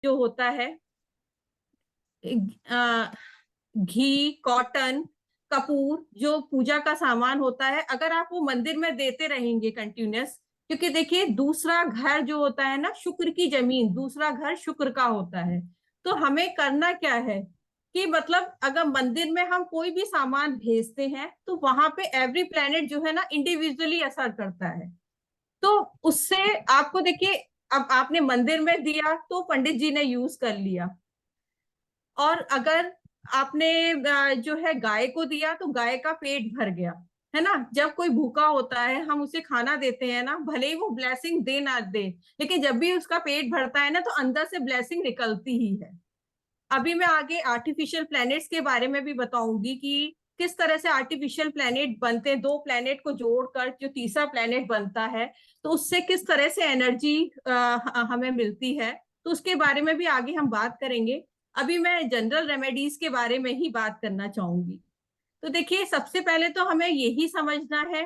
जो होता है, अ, घी, कॉटन, कपूर, जो पूजा का सामान होता है, अगर आप वो मंदिर में देते रहेंगे कंटिन्यूअस, क्योंकि देखिए दूसरा घर जो होता है ना, शुक्र की जमीन, दूसरा घर शुक्र का होता है। तो हमें करना क्या है कि मतलब अगर मंदिर में हम कोई भी सामान भेजते हैं तो वहां पे एवरी प्लेनेट जो है ना इंडिविजुअली असर करता है। तो उससे आपको देखिए, अब आपने मंदिर में दिया तो पंडित जी ने यूज कर लिया, और अगर आपने जो है गाय को दिया तो गाय का पेट भर गया, है ना। जब कोई भूखा होता है हम उसे खाना देते हैं ना, भले ही वो ब्लेसिंग दे ना दे, लेकिन जब भी उसका पेट भरता है ना तो अंदर से ब्लेसिंग निकलती ही है। अभी मैं आगे आर्टिफिशियल प्लैनेट्स के बारे में भी बताऊंगी कि किस तरह से आर्टिफिशियल प्लैनेट बनते हैं, दो प्लैनेट को जोड़कर जो तीसरा प्लैनेट बनता है, तो उससे किस तरह से एनर्जी हमें मिलती है। तो उसके बारे में भी आगे हम बात करेंगे। अभी मैं जनरल रेमेडीज के बारे में ही बात करना चाहूंगी। तो देखिए, सबसे पहले तो हमें यही समझना है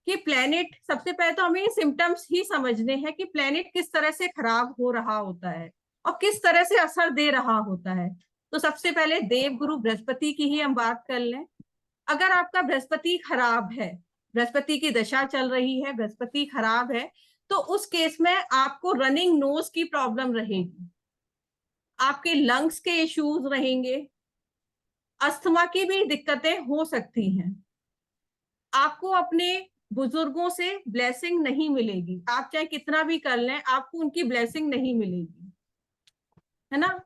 कि प्लेनेट, सबसे पहले तो हमें ये सिम्टम्स ही समझने हैं कि प्लेनेट किस तरह से खराब हो रहा होता है और किस तरह से असर दे रहा होता है। तो सबसे पहले देवगुरु बृहस्पति की ही हम बात कर लें। अगर आपका बृहस्पति खराब है, बृहस्पति की दशा चल रही है, बृहस्पति खराब है, तो उस केस में आपको रनिंग नोज की प्रॉब्लम रहेगी, आपके लंग्स के इश्यूज रहेंगे, अस्थमा की भी दिक्कतें हो सकती हैं। आपको अपने बुजुर्गों से ब्लेसिंग नहीं मिलेगी, आप चाहे कितना भी कर लें आपको उनकी ब्लेसिंग नहीं मिलेगी, है ना।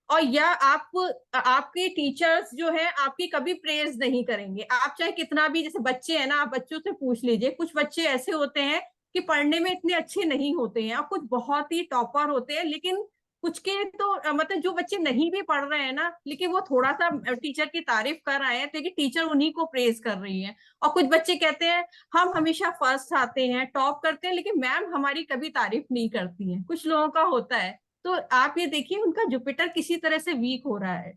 और या आप, आपके टीचर्स जो है आपकी कभी प्रेज नहीं करेंगे, आप चाहे कितना भी, जैसे बच्चे हैं ना, आप बच्चों से पूछ लीजिए, कुछ बच्चे ऐसे होते हैं कि पढ़ने में इतने अच्छे नहीं होते हैं और कुछ बहुत ही टॉपर होते हैं, लेकिन कुछ के तो मतलब जो बच्चे नहीं भी पढ़ रहे हैं ना, लेकिन वो थोड़ा सा टीचर की तारीफ कर रहे हैं, तो टीचर उन्हीं को प्रेज कर रही है। और कुछ बच्चे कहते हैं हम हमेशा फर्स्ट आते हैं, टॉप करते हैं, लेकिन मैम हमारी कभी तारीफ नहीं करती है, कुछ लोगों का होता है। तो आप ये देखिए उनका जुपिटर किसी तरह से वीक हो रहा है।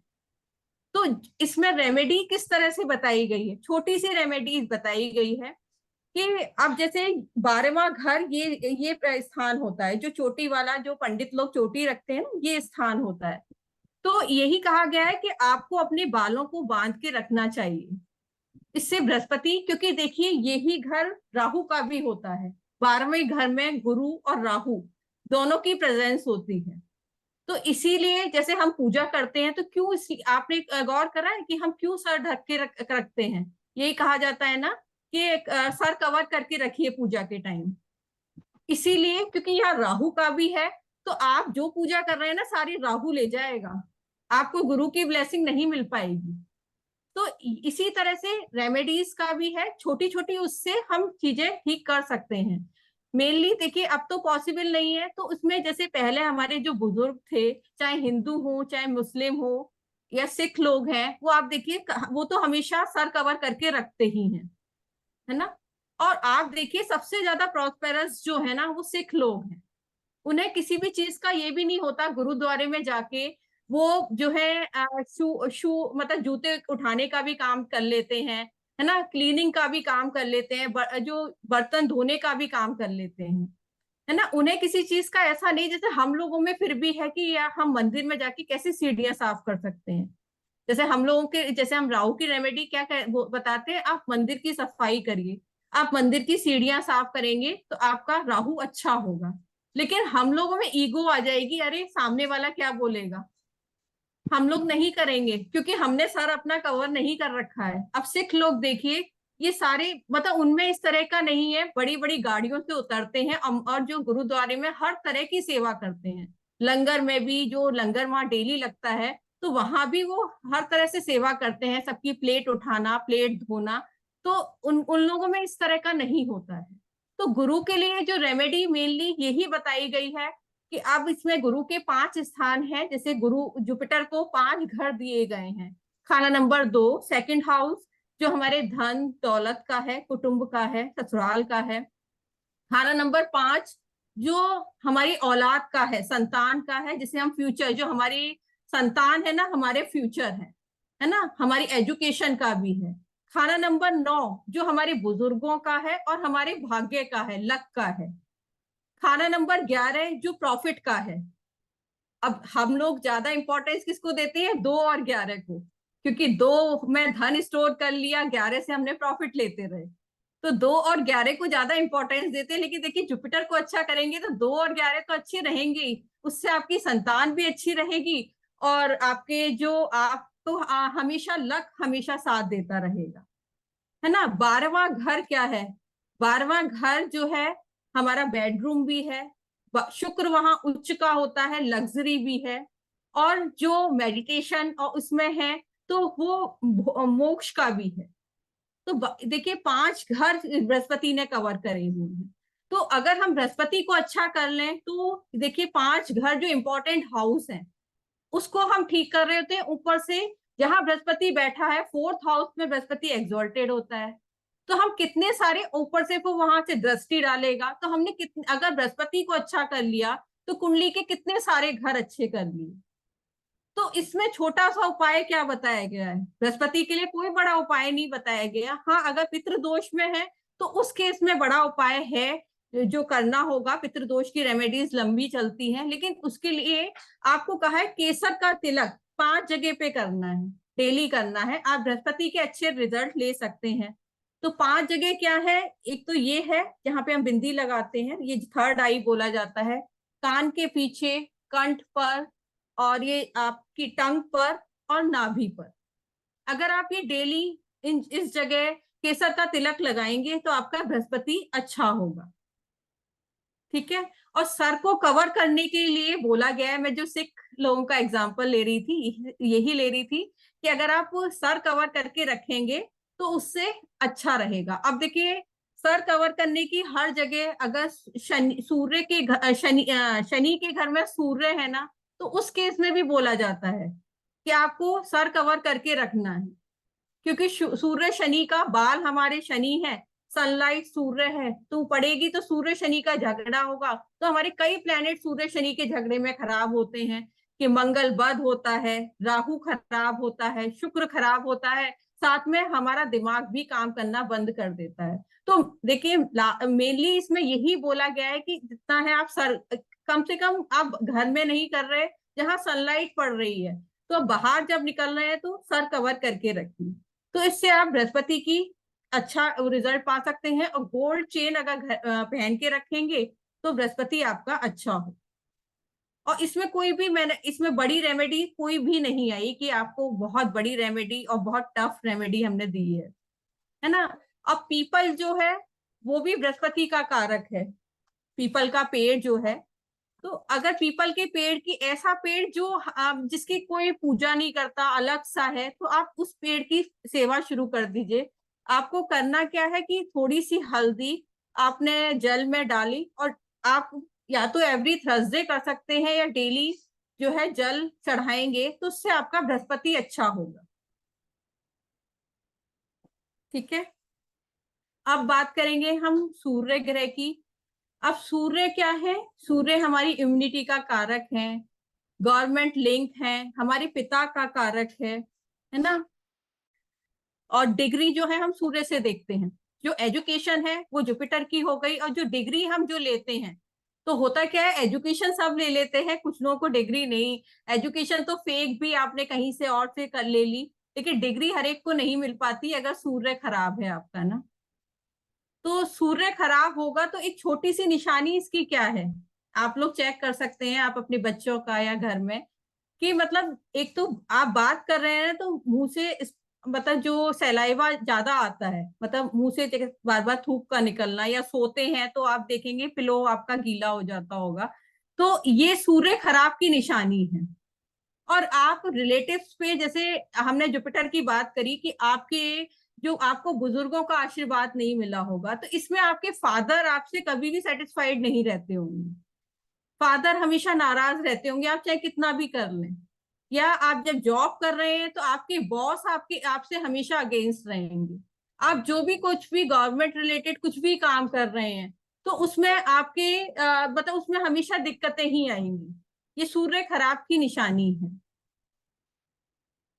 तो इसमें रेमेडी किस तरह से बताई गई है, छोटी सी रेमेडी बताई गई है कि अब जैसे 12वां घर, ये स्थान होता है, जो चोटी वाला, जो पंडित लोग चोटी रखते हैं ना, ये स्थान होता है। तो यही कहा गया है कि आपको अपने बालों को बांध के रखना चाहिए। इससे बृहस्पति, क्योंकि देखिए यही घर राहु का भी होता है, 12वें घर में गुरु और राहु दोनों की प्रेजेंस होती है। तो इसीलिए जैसे हम पूजा करते हैं तो क्यों, आपने गौर करा है कि हम क्यों सर ढक के रखते हैं। यही कहा जाता है ना कि सर कवर करके रखिए पूजा के टाइम, इसीलिए क्योंकि यहाँ राहु का भी है। तो आप जो पूजा कर रहे हैं ना, सारी राहु ले जाएगा, आपको गुरु की ब्लेसिंग नहीं मिल पाएगी। तो इसी तरह से रेमेडीज का भी है, छोटी छोटी उससे हम चीजें ठीक कर सकते हैं। मेनली देखिए अब तो पॉसिबल नहीं है, तो उसमें जैसे पहले हमारे जो बुजुर्ग थे, चाहे हिंदू हो चाहे मुस्लिम हो या सिख लोग हैं, वो आप देखिए वो तो हमेशा सर कवर करके रखते ही हैं, है ना। और आप देखिए सबसे ज्यादा प्रॉस्पेरस जो है ना वो सिख लोग हैं। उन्हें किसी भी चीज का ये भी नहीं होता, गुरुद्वारे में जाके वो जो है शू शू मतलब जूते उठाने का भी काम कर लेते हैं, है ना, क्लीनिंग का भी काम कर लेते हैं, जो बर्तन धोने का भी काम कर लेते हैं, है ना। उन्हें किसी चीज का ऐसा नहीं, जैसे हम लोगों में फिर भी है कि या हम मंदिर में जाके कैसे सीढ़ियां साफ कर सकते हैं। जैसे हम लोगों के, जैसे हम राहु की रेमेडी क्या वो बताते हैं, आप मंदिर की सफाई करिए, आप मंदिर की सीढ़ियां साफ करेंगे तो आपका राहु अच्छा होगा। लेकिन हम लोगों में ईगो आ जाएगी, अरे सामने वाला क्या बोलेगा, हम लोग नहीं करेंगे क्योंकि हमने सर अपना कवर नहीं कर रखा है। अब सिख लोग देखिए, ये सारे मतलब उनमें इस तरह का नहीं है, बड़ी बड़ी गाड़ियों से उतरते हैं और जो गुरुद्वारे में हर तरह की सेवा करते हैं, लंगर में भी, जो लंगर वहां डेली लगता है तो वहां भी वो हर तरह से सेवा करते हैं, सबकी प्लेट उठाना, प्लेट धोना। तो उन उन लोगों में इस तरह का नहीं होता है। तो गुरु के लिए जो रेमेडी मेनली यही बताई गई है कि अब इसमें गुरु के 5 स्थान हैं, जैसे गुरु जुपिटर को 5 घर दिए गए हैं। खाना नंबर 2 सेकंड हाउस, जो हमारे धन दौलत का है, कुटुंब का है, ससुराल का है। खाना नंबर 5 जो हमारी औलाद का है, संतान का है, जिसे हम फ्यूचर, जो हमारी संतान है ना, हमारे फ्यूचर है ना, हमारी एजुकेशन का भी है। खाना नंबर 9 जो हमारे बुजुर्गों का है और हमारे भाग्य का है, लक का है। खाना नंबर 11 जो प्रॉफिट का है। अब हम लोग ज्यादा इंपॉर्टेंस किसको देते हैं, 2 और 11 को, क्योंकि 2 में धन स्टोर कर लिया, 11 से हमने प्रॉफिट लेते रहे, तो 2 और 11 को ज्यादा इंपॉर्टेंस देते हैं। लेकिन देखिए जुपिटर को अच्छा करेंगे तो 2 और 11 तो अच्छे रहेंगे ही, उससे आपकी संतान भी अच्छी रहेगी, और आपके जो आप तो हमेशा लक हमेशा साथ देता रहेगा, है ना। 12वां घर क्या है, 12वां घर जो है हमारा बेडरूम भी है, शुक्र वहां उच्च का होता है, लग्जरी भी है, और जो मेडिटेशन और उसमें है तो वो मोक्ष का भी है। तो देखिए 5 घर बृहस्पति ने कवर करे हुए हैं। तो अगर हम बृहस्पति को अच्छा कर लें तो देखिए 5 घर जो इंपॉर्टेंट हाउस है उसको हम ठीक कर रहे होते हैं ऊपर से। जहां बृहस्पति बैठा है 4th हाउस में बृहस्पति एग्जॉल्टेड होता है, तो हम कितने सारे ऊपर से वो वहां से दृष्टि डालेगा, तो हमने कितने, अगर बृहस्पति को अच्छा कर लिया तो कुंडली के कितने सारे घर अच्छे कर लिए। तो इसमें छोटा सा उपाय क्या बताया गया है, बृहस्पति के लिए कोई बड़ा उपाय नहीं बताया गया। हाँ, अगर पितृदोष में है तो उस केस में बड़ा उपाय है जो करना होगा, पितृदोष की रेमेडीज लंबी चलती हैं, लेकिन उसके लिए आपको कहा है केसर का तिलक 5 जगह पे करना है, डेली करना है, आप बृहस्पति के अच्छे रिजल्ट ले सकते हैं। तो 5 जगह क्या है, एक तो ये है जहाँ पे हम बिंदी लगाते हैं, ये थर्ड आई बोला जाता है, कान के पीछे, कंठ पर, और ये आपकी टंग पर और नाभि पर। अगर आप ये डेली इस जगह केसर का तिलक लगाएंगे तो आपका बृहस्पति अच्छा होगा, ठीक है। और सर को कवर करने के लिए बोला गया है, मैं जो सिख लोगों का एग्जांपल ले रही थी, यही ले रही थी कि अगर आप सर कवर करके रखेंगे तो उससे अच्छा रहेगा। अब देखिए सर कवर करने की हर जगह, अगर शनि सूर्य के शनि के घर में सूर्य है ना, तो उस केस में भी बोला जाता है कि आपको सर कवर करके रखना है, क्योंकि सूर्य शनि का बाल, हमारे शनि है, सनलाइट सूर्य है तो पड़ेगी तो सूर्य शनि का झगड़ा होगा, तो हमारे कई प्लैनेट सूर्य शनि के झगड़े में खराब होते हैं, कि मंगल बद होता है, राहु खराब होता है, शुक्र खराब होता है, साथ में हमारा दिमाग भी काम करना बंद कर देता है। तो देखिए मेनली इसमें यही बोला गया है कि जितना है आप सर, कम से कम आप घर में नहीं कर रहे, जहां सनलाइट पड़ रही है, तो बाहर जब निकल रहे हैं तो सर कवर करके रखिए, तो इससे आप बृहस्पति की अच्छा रिजल्ट पा सकते हैं। और गोल्ड चेन अगर पहन के रखेंगे तो बृहस्पति आपका अच्छा हो। और इसमें कोई भी, मैंने इसमें बड़ी रेमेडी कोई भी नहीं आई कि आपको बहुत बड़ी रेमेडी और बहुत टफ रेमेडी हमने दी है ना। अब पीपल जो है वो भी बृहस्पति का कारक है, पीपल का पेड़ जो है, तो अगर पीपल के पेड़ की, ऐसा पेड़ जो आप जिसकी कोई पूजा नहीं करता, अलग सा है, तो आप उस पेड़ की सेवा शुरू कर दीजिए। आपको करना क्या है कि थोड़ी सी हल्दी आपने जल में डाली, और आप या तो एवरी थर्सडे कर सकते हैं या डेली जो है जल चढ़ाएंगे, तो उससे आपका बृहस्पति अच्छा होगा, ठीक है। अब बात करेंगे हम सूर्य ग्रह की। अब सूर्य क्या है, सूर्य हमारी इम्यूनिटी का कारक है, गवर्नमेंट लिंक है, हमारे पिता का कारक है ना। और डिग्री जो है हम सूर्य से देखते हैं, जो एजुकेशन है वो जुपिटर की हो गई, और जो डिग्री हम जो लेते हैं, तो होता क्या है, एजुकेशन सब ले लेते हैं, कुछ लोगों को डिग्री नहीं, एजुकेशन तो फेक भी आपने कहीं से और से कर ले ली, लेकिन डिग्री हर एक को नहीं मिल पाती अगर सूर्य खराब है आपका ना। तो सूर्य खराब होगा तो एक छोटी सी निशानी इसकी क्या है, आप लोग चेक कर सकते हैं, आप अपने बच्चों का या घर में, कि मतलब एक तो आप बात कर रहे हैं तो मुंह से मतलब जो सलाइवा ज्यादा आता है, मतलब मुंह से बार बार थूक का निकलना, या सोते हैं तो आप देखेंगे पिलो आपका गीला हो जाता होगा, तो ये सूर्य खराब की निशानी है। और आप रिलेटिव्स पे, जैसे हमने जुपिटर की बात करी कि आपके जो आपको बुजुर्गों का आशीर्वाद नहीं मिला होगा, तो इसमें आपके फादर आपसे कभी भी सेटिस्फाइड नहीं रहते होंगे, फादर हमेशा नाराज रहते होंगे, आप चाहे कितना भी कर लें। या आप जब जॉब कर रहे हैं तो आपके बॉस आपके आपसे हमेशा अगेंस्ट रहेंगे, आप जो भी कुछ भी गवर्नमेंट रिलेटेड कुछ भी काम कर रहे हैं तो उसमें आपके मतलब उसमें हमेशा दिक्कतें ही आएंगी, ये सूर्य खराब की निशानी है,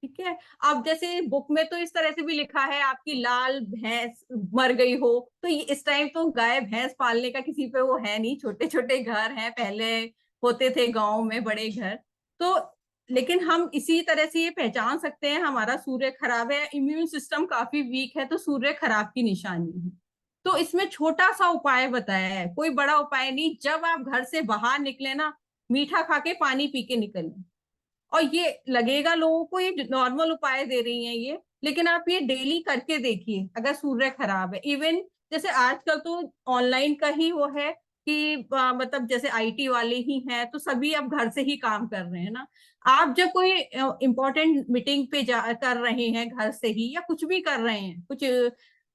ठीक है। अब जैसे बुक में तो इस तरह से भी लिखा है आपकी लाल भैंस मर गई हो, तो इस टाइम तो गाय भैंस पालने का किसी पे वो है नहीं, छोटे छोटे घर हैं, पहले होते थे गांव में बड़े घर, तो लेकिन हम इसी तरह से ये पहचान सकते हैं हमारा सूर्य खराब है, इम्यून सिस्टम काफी वीक है, तो सूर्य खराब की निशानी है। तो इसमें छोटा सा उपाय बताया है, कोई बड़ा उपाय नहीं। जब आप घर से बाहर निकले ना, मीठा खा के पानी पी के निकलें। और ये लगेगा लोगों को ये नॉर्मल उपाय दे रही हैं ये, लेकिन आप ये डेली करके देखिए अगर सूर्य खराब है। इवन जैसे आजकल तो ऑनलाइन का ही वो है कि मतलब जैसे आईटी वाले ही हैं, तो सभी अब घर से ही काम कर रहे हैं ना। आप जब कोई इंपॉर्टेंट मीटिंग पे जा कर रहे हैं घर से ही, या कुछ भी कर रहे हैं कुछ,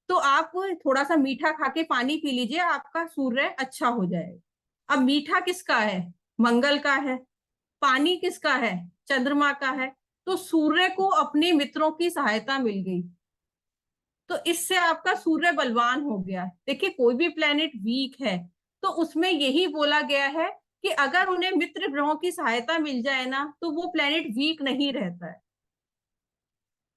तो आप थोड़ा सा मीठा खा के पानी पी लीजिए, आपका सूर्य अच्छा हो जाएगा। अब मीठा किसका है? मंगल का है। पानी किसका है? चंद्रमा का है। तो सूर्य को अपने मित्रों की सहायता मिल गई, तो इससे आपका सूर्य बलवान हो गया। देखिए कोई भी प्लेनेट वीक है तो उसमें यही बोला गया है कि अगर उन्हें मित्र ग्रहों की सहायता मिल जाए ना, तो वो प्लेनेट वीक नहीं रहता है।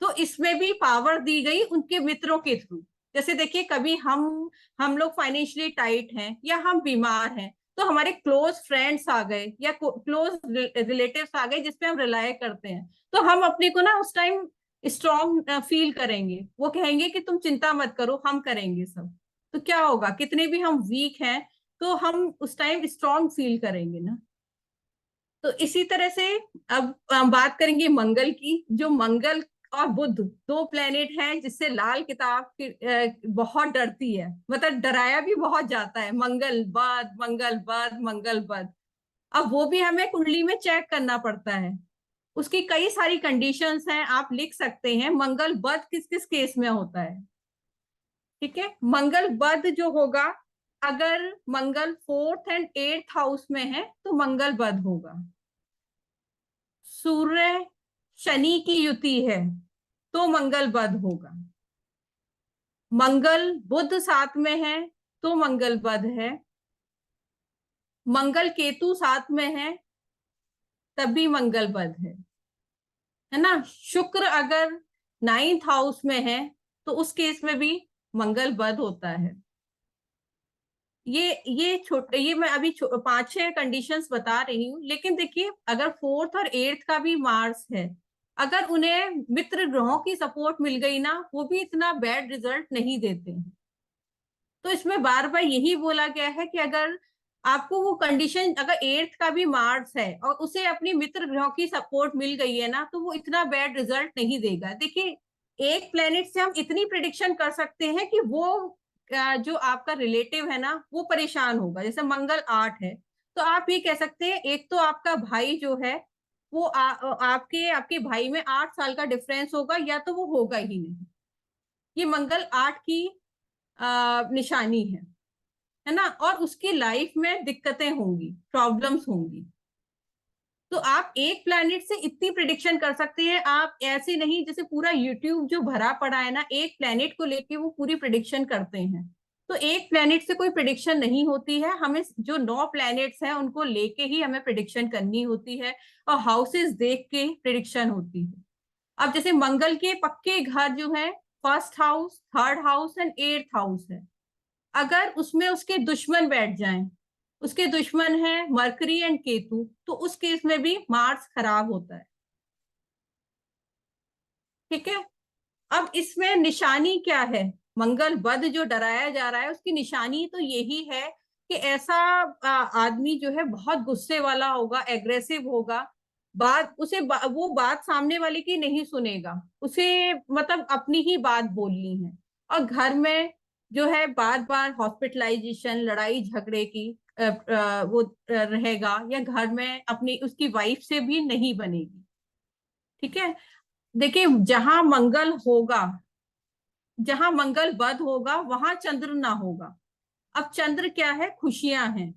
तो इसमें भी पावर दी गई उनके मित्रों के थ्रू। जैसे देखिए कभी हम लोग फाइनेंशियली टाइट हैं या हम बीमार हैं, तो हमारे क्लोज फ्रेंड्स आ गए या क्लोज रिलेटिव्स आ गए जिसपे हम रिलाय करते हैं, तो हम अपने को ना उस टाइम स्ट्रॉन्ग फील करेंगे। वो कहेंगे कि तुम चिंता मत करो, हम करेंगे सब। तो क्या होगा, कितने भी हम वीक हैं तो हम उस टाइम स्ट्रॉन्ग फील करेंगे ना। तो इसी तरह से अब हम बात करेंगे मंगल की। जो मंगल और बुध दो प्लेनेट हैं जिससे लाल किताब बहुत डरती है, मतलब डराया भी बहुत जाता है। मंगल बद, मंगल बद, मंगल बद। अब वो भी हमें कुंडली में चेक करना पड़ता है। उसकी कई सारी कंडीशंस हैं, आप लिख सकते हैं मंगल बद किस किस केस में होता है। ठीक है, मंगल बद जो होगा, अगर मंगल 4th एंड 8th हाउस में है तो मंगल बद होगा। सूर्य शनि की युति है तो मंगल बद होगा। मंगल बुध साथ में है तो मंगल बद है। मंगल केतु साथ में है तब भी मंगल बद है ना। शुक्र अगर 9th हाउस में है तो उस केस में भी मंगल बद होता है। ये छोटे, ये मैं अभी 5-6 कंडीशंस बता रही हूँ। लेकिन देखिए अगर 4th और 8th का भी मार्स है, अगर उन्हें मित्र ग्रहों की सपोर्ट मिल गई ना, वो भी इतना बैड रिजल्ट नहीं देते हैं। तो इसमें बार बार यही बोला गया है कि अगर आपको वो कंडीशन, अगर 8th का भी मार्स है और उसे अपनी मित्र ग्रहों की सपोर्ट मिल गई है ना, तो वो इतना बैड रिजल्ट नहीं देगा। देखिए एक प्लेनेट से हम इतनी प्रिडिक्शन कर सकते हैं कि वो जो आपका रिलेटिव है ना वो परेशान होगा। जैसे मंगल 8 है, तो आप ये कह सकते हैं एक तो आपका भाई जो है वो आपके आपके भाई में 8 साल का डिफरेंस होगा, या तो वो होगा ही नहीं। ये मंगल 8 की निशानी है ना। और उसकी लाइफ में दिक्कतें होंगी, प्रॉब्लम्स होंगी। तो आप एक प्लैनेट से इतनी प्रिडिक्शन कर सकते हैं। आप ऐसे नहीं जैसे पूरा यूट्यूब जो भरा पड़ा है ना, एक प्लैनेट को लेके वो पूरी प्रिडिक्शन करते हैं। तो एक प्लैनेट से कोई प्रिडिक्शन नहीं होती है। हमें जो 9 प्लैनेट्स हैं उनको लेके ही हमें प्रिडिक्शन करनी होती है, और हाउसेस देख के प्रिडिक्शन होती है। अब जैसे मंगल के पक्के घर जो है, 1st house, 3rd house and 8th house है। अगर उसमें उसके दुश्मन बैठ जाएं, उसके दुश्मन है मरकरी एंड केतु, तो उस केस में भी मार्स खराब होता है। ठीक है, अब इसमें निशानी क्या है? मंगल बद जो डराया जा रहा है उसकी निशानी तो यही है कि ऐसा आदमी जो है बहुत गुस्से वाला होगा, एग्रेसिव होगा। वो बात सामने वाले की नहीं सुनेगा, उसे मतलब अपनी ही बात बोलनी है। और घर में जो है बार बार हॉस्पिटलाइजेशन, लड़ाई झगड़े की वो रहेगा, या घर में अपनी उसकी वाइफ से भी नहीं बनेगी। ठीक है, देखिए जहां मंगल बद होगा वहां चंद्र ना होगा। अब चंद्र क्या है? खुशियां हैं।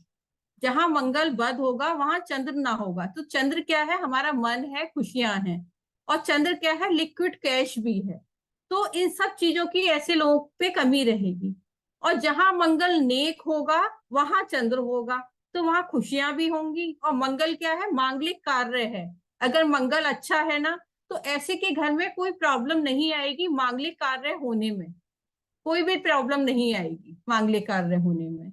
जहां मंगल बद होगा वहां चंद्र ना होगा, तो चंद्र क्या है? हमारा मन है, खुशियां हैं। और चंद्र क्या है? लिक्विड कैश भी है। तो इन सब चीजों की ऐसे लोगों पे कमी रहेगी। और जहां मंगल नेक होगा वहां चंद्र होगा, तो वहां खुशियां भी होंगी। और मंगल क्या है? मांगलिक कार्य है। अगर मंगल अच्छा है ना, तो ऐसे के घर में कोई प्रॉब्लम नहीं आएगी मांगलिक कार्य होने में। कोई भी प्रॉब्लम नहीं आएगी मांगलिक कार्य होने में।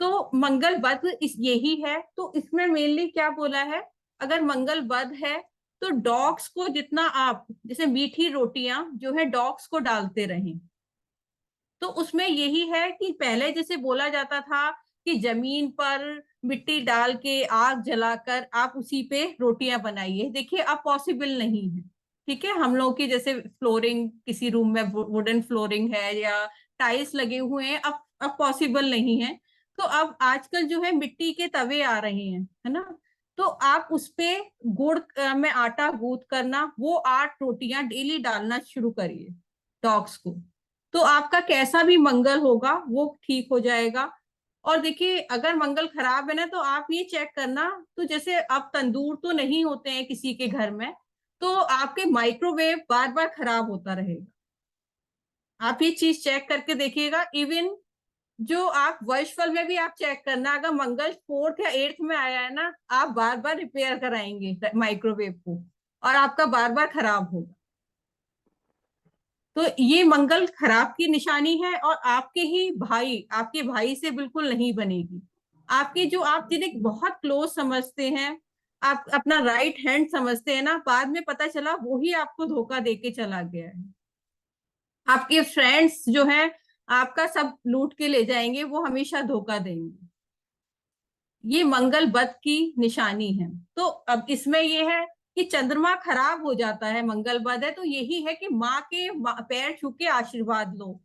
तो मंगल बद इस यही है। तो इसमें मेनली क्या बोला है? अगर मंगल बुध है तो डॉग्स को जितना आप जैसे मीठी रोटियां जो है डॉग्स को डालते रहें। तो उसमें यही है कि पहले जैसे बोला जाता था कि जमीन पर मिट्टी डाल के आग जलाकर आप उसी पे रोटियां बनाइए, देखिए अब पॉसिबल नहीं है। ठीक है, हम लोग की जैसे फ्लोरिंग किसी रूम में वुडन फ्लोरिंग है या टाइल्स लगे हुए हैं, अब पॉसिबल नहीं है। तो अब आजकल जो है मिट्टी के तवे आ रहे हैं, है ना। तो आप उस पे गुड़ में आटा गूंथ करना, वो 8 रोटियां डेली डालना शुरू करिए डॉग्स को। तो आपका कैसा भी मंगल होगा वो ठीक हो जाएगा। और देखिए अगर मंगल खराब है ना, तो आप ये चेक करना, तो जैसे अब तंदूर तो नहीं होते हैं किसी के घर में, तो आपके माइक्रोवेव बार बार खराब होता रहेगा। आप ये चीज चेक करके देखिएगा। इवन जो आप वर्षफल में भी आप चेक करना, अगर मंगल 4th या 8th में आया है ना, आप बार बार रिपेयर कराएंगे माइक्रोवेव को और आपका बार बार खराब होगा। तो ये मंगल खराब की निशानी है। और आपके ही भाई, आपके भाई से बिल्कुल नहीं बनेगी। आपके जो आप जिन्हें बहुत क्लोज समझते हैं, आप अपना राइट हैंड समझते हैं ना, बाद में पता चला वो ही आपको धोखा देके चला गया है। आपके फ्रेंड्स जो हैं आपका सब लूट के ले जाएंगे, वो हमेशा धोखा देंगे। ये मंगल बुध की निशानी है। तो अब इसमें ये है कि चंद्रमा खराब हो जाता है, मंगल बुध है तो यही है कि माँ के पैर छू के आशीर्वाद लो।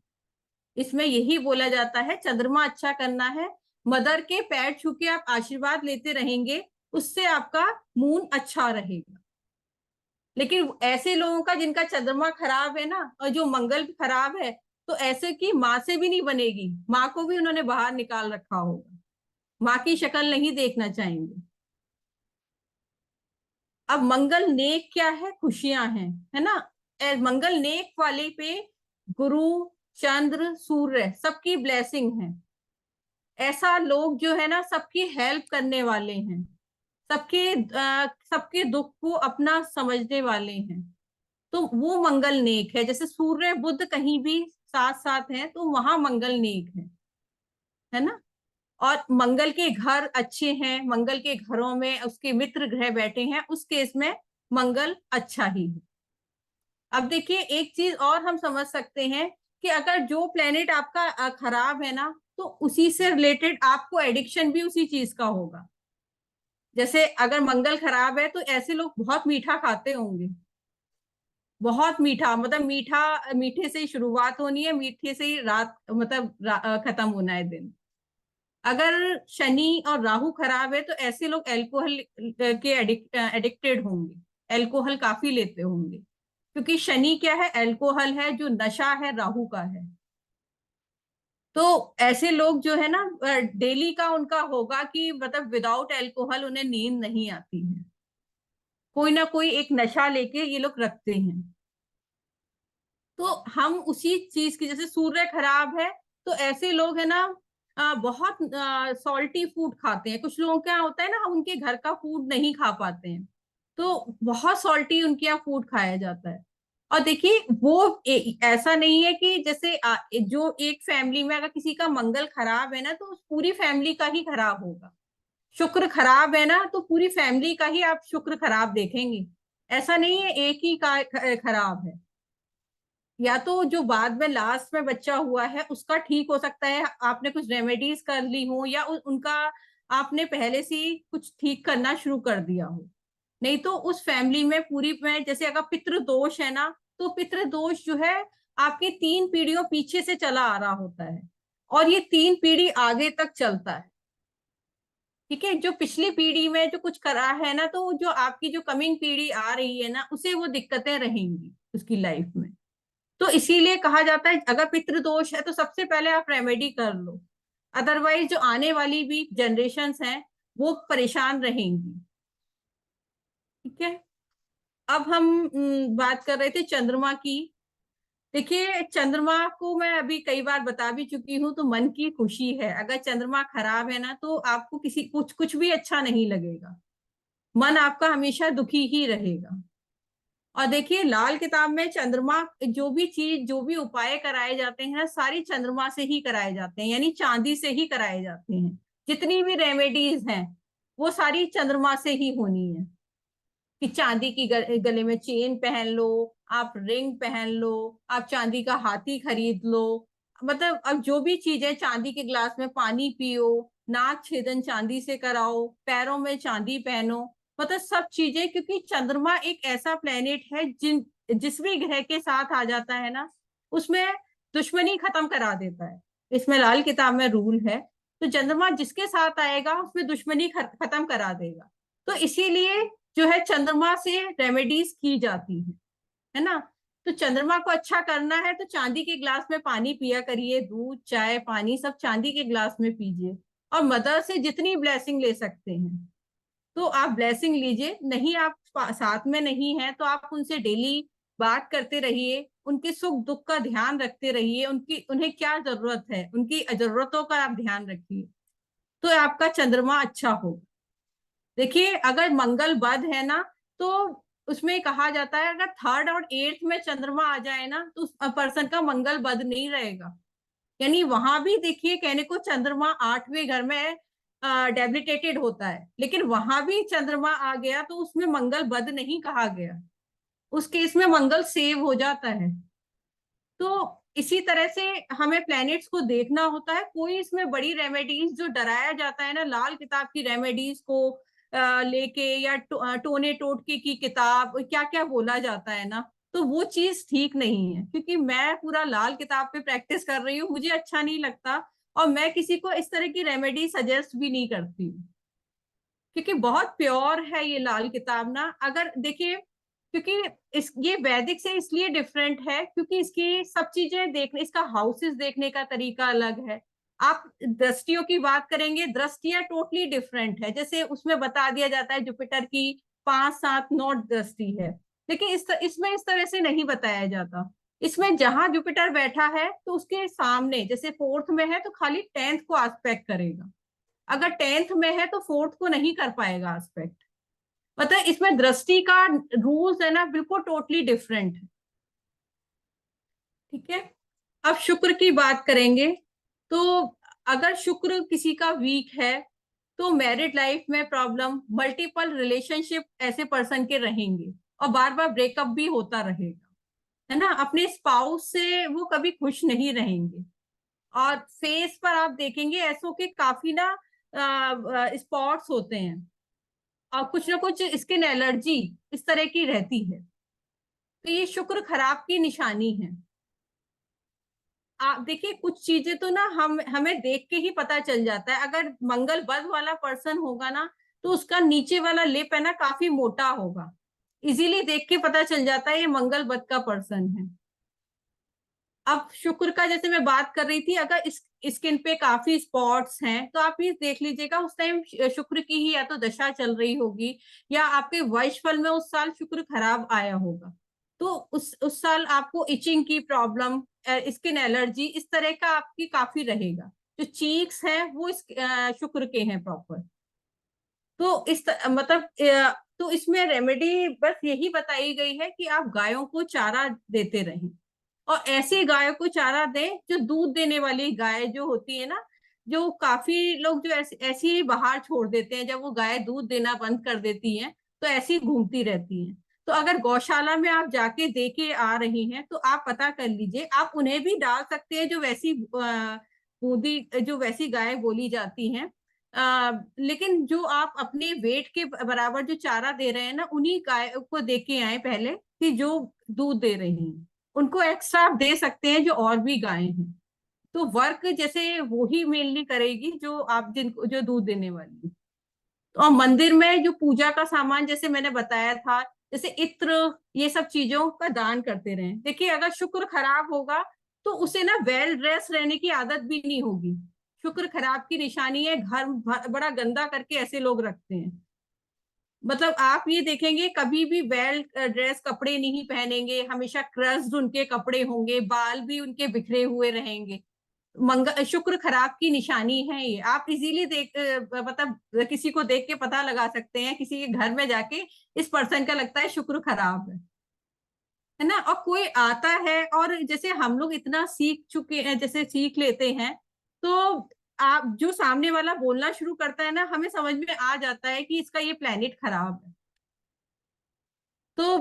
इसमें यही बोला जाता है, चंद्रमा अच्छा करना है, मदर के पैर छू के आप आशीर्वाद लेते रहेंगे, उससे आपका मून अच्छा रहेगा। लेकिन ऐसे लोगों का जिनका चंद्रमा खराब है ना, और जो मंगल खराब है, तो ऐसे की माँ से भी नहीं बनेगी, माँ को भी उन्होंने बाहर निकाल रखा होगा, माँ की शक्ल नहीं देखना चाहेंगे। अब मंगल नेक क्या है, खुशियां हैं, है ना। मंगल नेक वाले पे गुरु, चंद्र, सूर्य सबकी ब्लेसिंग है। ऐसा लोग जो है ना सबकी हेल्प करने वाले हैं, सबके दुख को अपना समझने वाले हैं। तो वो मंगल नेक है। जैसे सूर्य बुध कहीं भी साथ साथ है तो वहां मंगल नेक है ना। और मंगल के घर अच्छे हैं, मंगल के घरों में उसके मित्र ग्रह बैठे हैं, उस केस में मंगल अच्छा ही है। अब देखिए एक चीज और हम समझ सकते हैं कि अगर जो प्लेनेट आपका खराब है ना, तो उसी से रिलेटेड आपको एडिक्शन भी उसी चीज का होगा। जैसे अगर मंगल खराब है तो ऐसे लोग बहुत मीठा खाते होंगे, बहुत मीठा, मतलब मीठा, मीठे से ही शुरुआत होनी है, मीठे से ही रात मतलब खत्म होना है दिन। अगर शनि और राहु खराब है तो ऐसे लोग एल्कोहल के एडिक्टेड होंगे, एल्कोहल काफी लेते होंगे, क्योंकि शनि क्या है, एल्कोहल है, जो नशा है राहु का है। तो ऐसे लोग जो है ना डेली का उनका होगा कि मतलब विदाउट एल्कोहल उन्हें नींद नहीं आती है, कोई ना कोई एक नशा लेके ये लोग रखते हैं। तो हम उसी चीज की, जैसे सूर्य खराब है तो ऐसे लोग है ना बहुत सॉल्टी फूड खाते हैं। कुछ लोगों क्या होता है ना, हम उनके घर का फूड नहीं खा पाते हैं, तो बहुत सॉल्टी उनके यहाँ फूड खाया जाता है। और देखिए वो ऐसा नहीं है कि जैसे जो एक फैमिली में अगर किसी का मंगल खराब है ना, तो उस पूरी फैमिली का ही खराब होगा। शुक्र खराब है ना, तो पूरी फैमिली का ही आप शुक्र खराब देखेंगे। ऐसा नहीं है एक ही का खराब है। या तो जो बाद में लास्ट में बच्चा हुआ है उसका ठीक हो सकता है, आपने कुछ रेमेडीज कर ली हो, या उनका आपने पहले से ही कुछ ठीक करना शुरू कर दिया हो। नहीं तो उस फैमिली में पूरी में, जैसे अगर पितृ दोष है ना, तो पितृ दोष जो है आपकी 3 पीढ़ियों पीछे से चला आ रहा होता है, और ये 3 पीढ़ी आगे तक चलता है। ठीक है, जो पिछली पीढ़ी में जो कुछ करा है ना, तो जो आपकी जो कमिंग पीढ़ी आ रही है ना, उसे वो दिक्कतें रहेंगी उसकी लाइफ में। तो इसीलिए कहा जाता है अगर पितृदोष है तो सबसे पहले आप रेमेडी कर लो, अदरवाइज जो आने वाली भी जनरेशन्स हैं वो परेशान रहेंगी। ठीक है, अब हम बात कर रहे थे चंद्रमा की। देखिए चंद्रमा को मैं अभी कई बार बता भी चुकी हूँ, तो मन की खुशी है। अगर चंद्रमा खराब है ना, तो आपको किसी कुछ कुछ भी अच्छा नहीं लगेगा, मन आपका हमेशा दुखी ही रहेगा। और देखिए लाल किताब में चंद्रमा, जो भी चीज, जो भी उपाय कराए जाते हैं ना, सारी चंद्रमा से ही कराए जाते हैं, यानी चांदी से ही कराए जाते हैं। जितनी भी रेमेडीज हैं वो सारी चंद्रमा से ही होनी है। कि चांदी की गले में चेन पहन लो, आप रिंग पहन लो, आप चांदी का हाथी खरीद लो, मतलब अब जो भी चीजें, चांदी के ग्लास में पानी पियो, नाक छेदन चांदी से कराओ, पैरों में चांदी पहनो, मतलब सब चीजें, क्योंकि चंद्रमा एक ऐसा प्लेनेट है जिस भी ग्रह के साथ आ जाता है ना, उसमें दुश्मनी खत्म करा देता है। इसमें लाल किताब में रूल है। तो चंद्रमा जिसके साथ आएगा उसमें दुश्मनी खत्म करा देगा। तो इसीलिए जो है चंद्रमा से रेमेडीज की जाती है ना। तो चंद्रमा को अच्छा करना है तो चांदी के ग्लास में पानी पिया करिए, दूध चाय पानी सब चांदी के ग्लास में पीजिए, और मदर से जितनी ब्लेसिंग ले सकते हैं तो आप ब्लेसिंग लीजिए। नहीं आप साथ में नहीं है तो आप उनसे डेली बात करते रहिए, उनके सुख दुख का ध्यान रखते रहिए, उन्हें क्या जरूरत है उनकी जरूरतों का आप ध्यान रखिए, तो आपका चंद्रमा अच्छा होगा। देखिए अगर मंगल बद है ना, तो उसमें कहा जाता है अगर थर्ड और एट्थ में चंद्रमा आ जाए ना तो उस पर्सन का मंगल बद नहीं रहेगा। यानी वहां भी देखिए कहने को चंद्रमा आठवें घर में डेबिलिटेटेड होता है, लेकिन वहां भी चंद्रमा आ गया तो उसमें मंगल बद नहीं कहा गया, उस केस में मंगल सेव हो जाता है। तो इसी तरह से हमें प्लैनेट्स को देखना होता है। कोई इसमें बड़ी रेमेडीज जो डराया जाता है ना, लाल किताब की रेमेडीज को लेके, या टोने टोटके की किताब क्या क्या बोला जाता है ना, तो वो चीज ठीक नहीं है, क्योंकि मैं पूरा लाल किताब पे प्रैक्टिस कर रही हूँ, मुझे अच्छा नहीं लगता, और मैं किसी को इस तरह की रेमेडी सजेस्ट भी नहीं करती हूँ, क्योंकि बहुत प्योर है ये लाल किताब ना। अगर देखिए, क्योंकि इस ये वैदिक से इसलिए डिफरेंट है क्योंकि इसकी सब चीजें देखने, इसका हाउसेस देखने का तरीका अलग है। आप दृष्टियों की बात करेंगे, दृष्टियां टोटली डिफरेंट है। जैसे उसमें बता दिया जाता है जुपिटर की 5 7 9 दृष्टि है, लेकिन इसमें इस तरह से नहीं बताया जाता। इसमें जहां जुपिटर बैठा है तो उसके सामने, जैसे फोर्थ में है तो खाली 10th को आस्पेक्ट करेगा, अगर 10th में है तो फोर्थ को नहीं कर पाएगा आस्पेक्ट। मतलब इसमें दृष्टि का रूल्स है ना बिल्कुल टोटली डिफरेंट है। ठीक है। अब शुक्र की बात करेंगे, तो अगर शुक्र किसी का वीक है तो मैरिड लाइफ में प्रॉब्लम, मल्टीपल रिलेशनशिप ऐसे पर्सन के रहेंगे, और बार बार ब्रेकअप भी होता रहेगा, है ना। अपने स्पाउस से वो कभी खुश नहीं रहेंगे। और फेस पर आप देखेंगे ऐसो के काफी ना स्पॉट्स होते हैं, और कुछ ना कुछ स्किन एलर्जी इस तरह की रहती है, तो ये शुक्र खराब की निशानी है। आप देखिए कुछ चीजें तो ना हम हमें देख के ही पता चल जाता है। अगर मंगल बद वाला पर्सन होगा ना, तो उसका नीचे वाला लिप है ना काफी मोटा होगा, इजीली देख के पता चल जाता है ये मंगल बद का पर्सन है। अब शुक्र का जैसे मैं बात कर रही थी, अगर इस स्किन पे काफी स्पॉट्स हैं तो आप ये देख लीजिएगा उस टाइम शुक्र की ही या तो दशा चल रही होगी, या आपके वंशफल में उस साल शुक्र खराब आया होगा, तो उस साल आपको इचिंग की प्रॉब्लम, स्किन एलर्जी इस तरह का आपकी काफी रहेगा। जो चीक्स हैं वो शुक्र के हैं प्रॉपर। तो मतलब तो इसमें रेमेडी बस यही बताई गई है कि आप गायों को चारा देते रहें, और ऐसी गायों को चारा दें जो दूध देने वाली गाय जो होती है ना, जो काफी लोग जो ऐसी ही बाहर छोड़ देते हैं, जब वो गाय दूध देना बंद कर देती हैं तो ऐसी घूमती रहती हैं। तो अगर गौशाला में आप जाके देके आ रही हैं तो आप पता कर लीजिए, आप उन्हें भी डाल सकते हैं जो वैसी बूंदी, जो वैसी गाय बोली जाती हैं। लेकिन जो आप अपने वेट के बराबर जो चारा दे रहे हैं ना, उन्हीं गाय को दे के आए पहले, कि जो दूध दे रही हैं, उनको एक्स्ट्रा आप दे सकते हैं जो और भी गायें हैं। तो वर्क जैसे वो ही मेनली करेगी जो आप जिनको जो दूध देने वाली है। तो और मंदिर में जो पूजा का सामान जैसे मैंने बताया था, जैसे इत्र, ये सब चीजों का दान करते रहें। देखिए अगर शुक्र खराब होगा तो उसे ना वेल ड्रेस रहने की आदत भी नहीं होगी। शुक्र खराब की निशानी है, घर बड़ा गंदा करके ऐसे लोग रखते हैं। मतलब आप ये देखेंगे कभी भी वेल ड्रेस कपड़े नहीं पहनेंगे, हमेशा क्रस्ड उनके कपड़े होंगे, बाल भी उनके बिखरे हुए रहेंगे। शुक्र खराब की निशानी है ये। आप इजीली मतलब किसी को देख के पता लगा सकते हैं, किसी के घर में जाके इस पर्सन का लगता है शुक्र खराब है ना। और कोई आता है और जैसे हम लोग इतना सीख चुके हैं, जैसे सीख लेते हैं, तो आप जो सामने वाला बोलना शुरू करता है ना, हमें समझ में आ जाता है कि इसका ये प्लेनेट खराब है। तो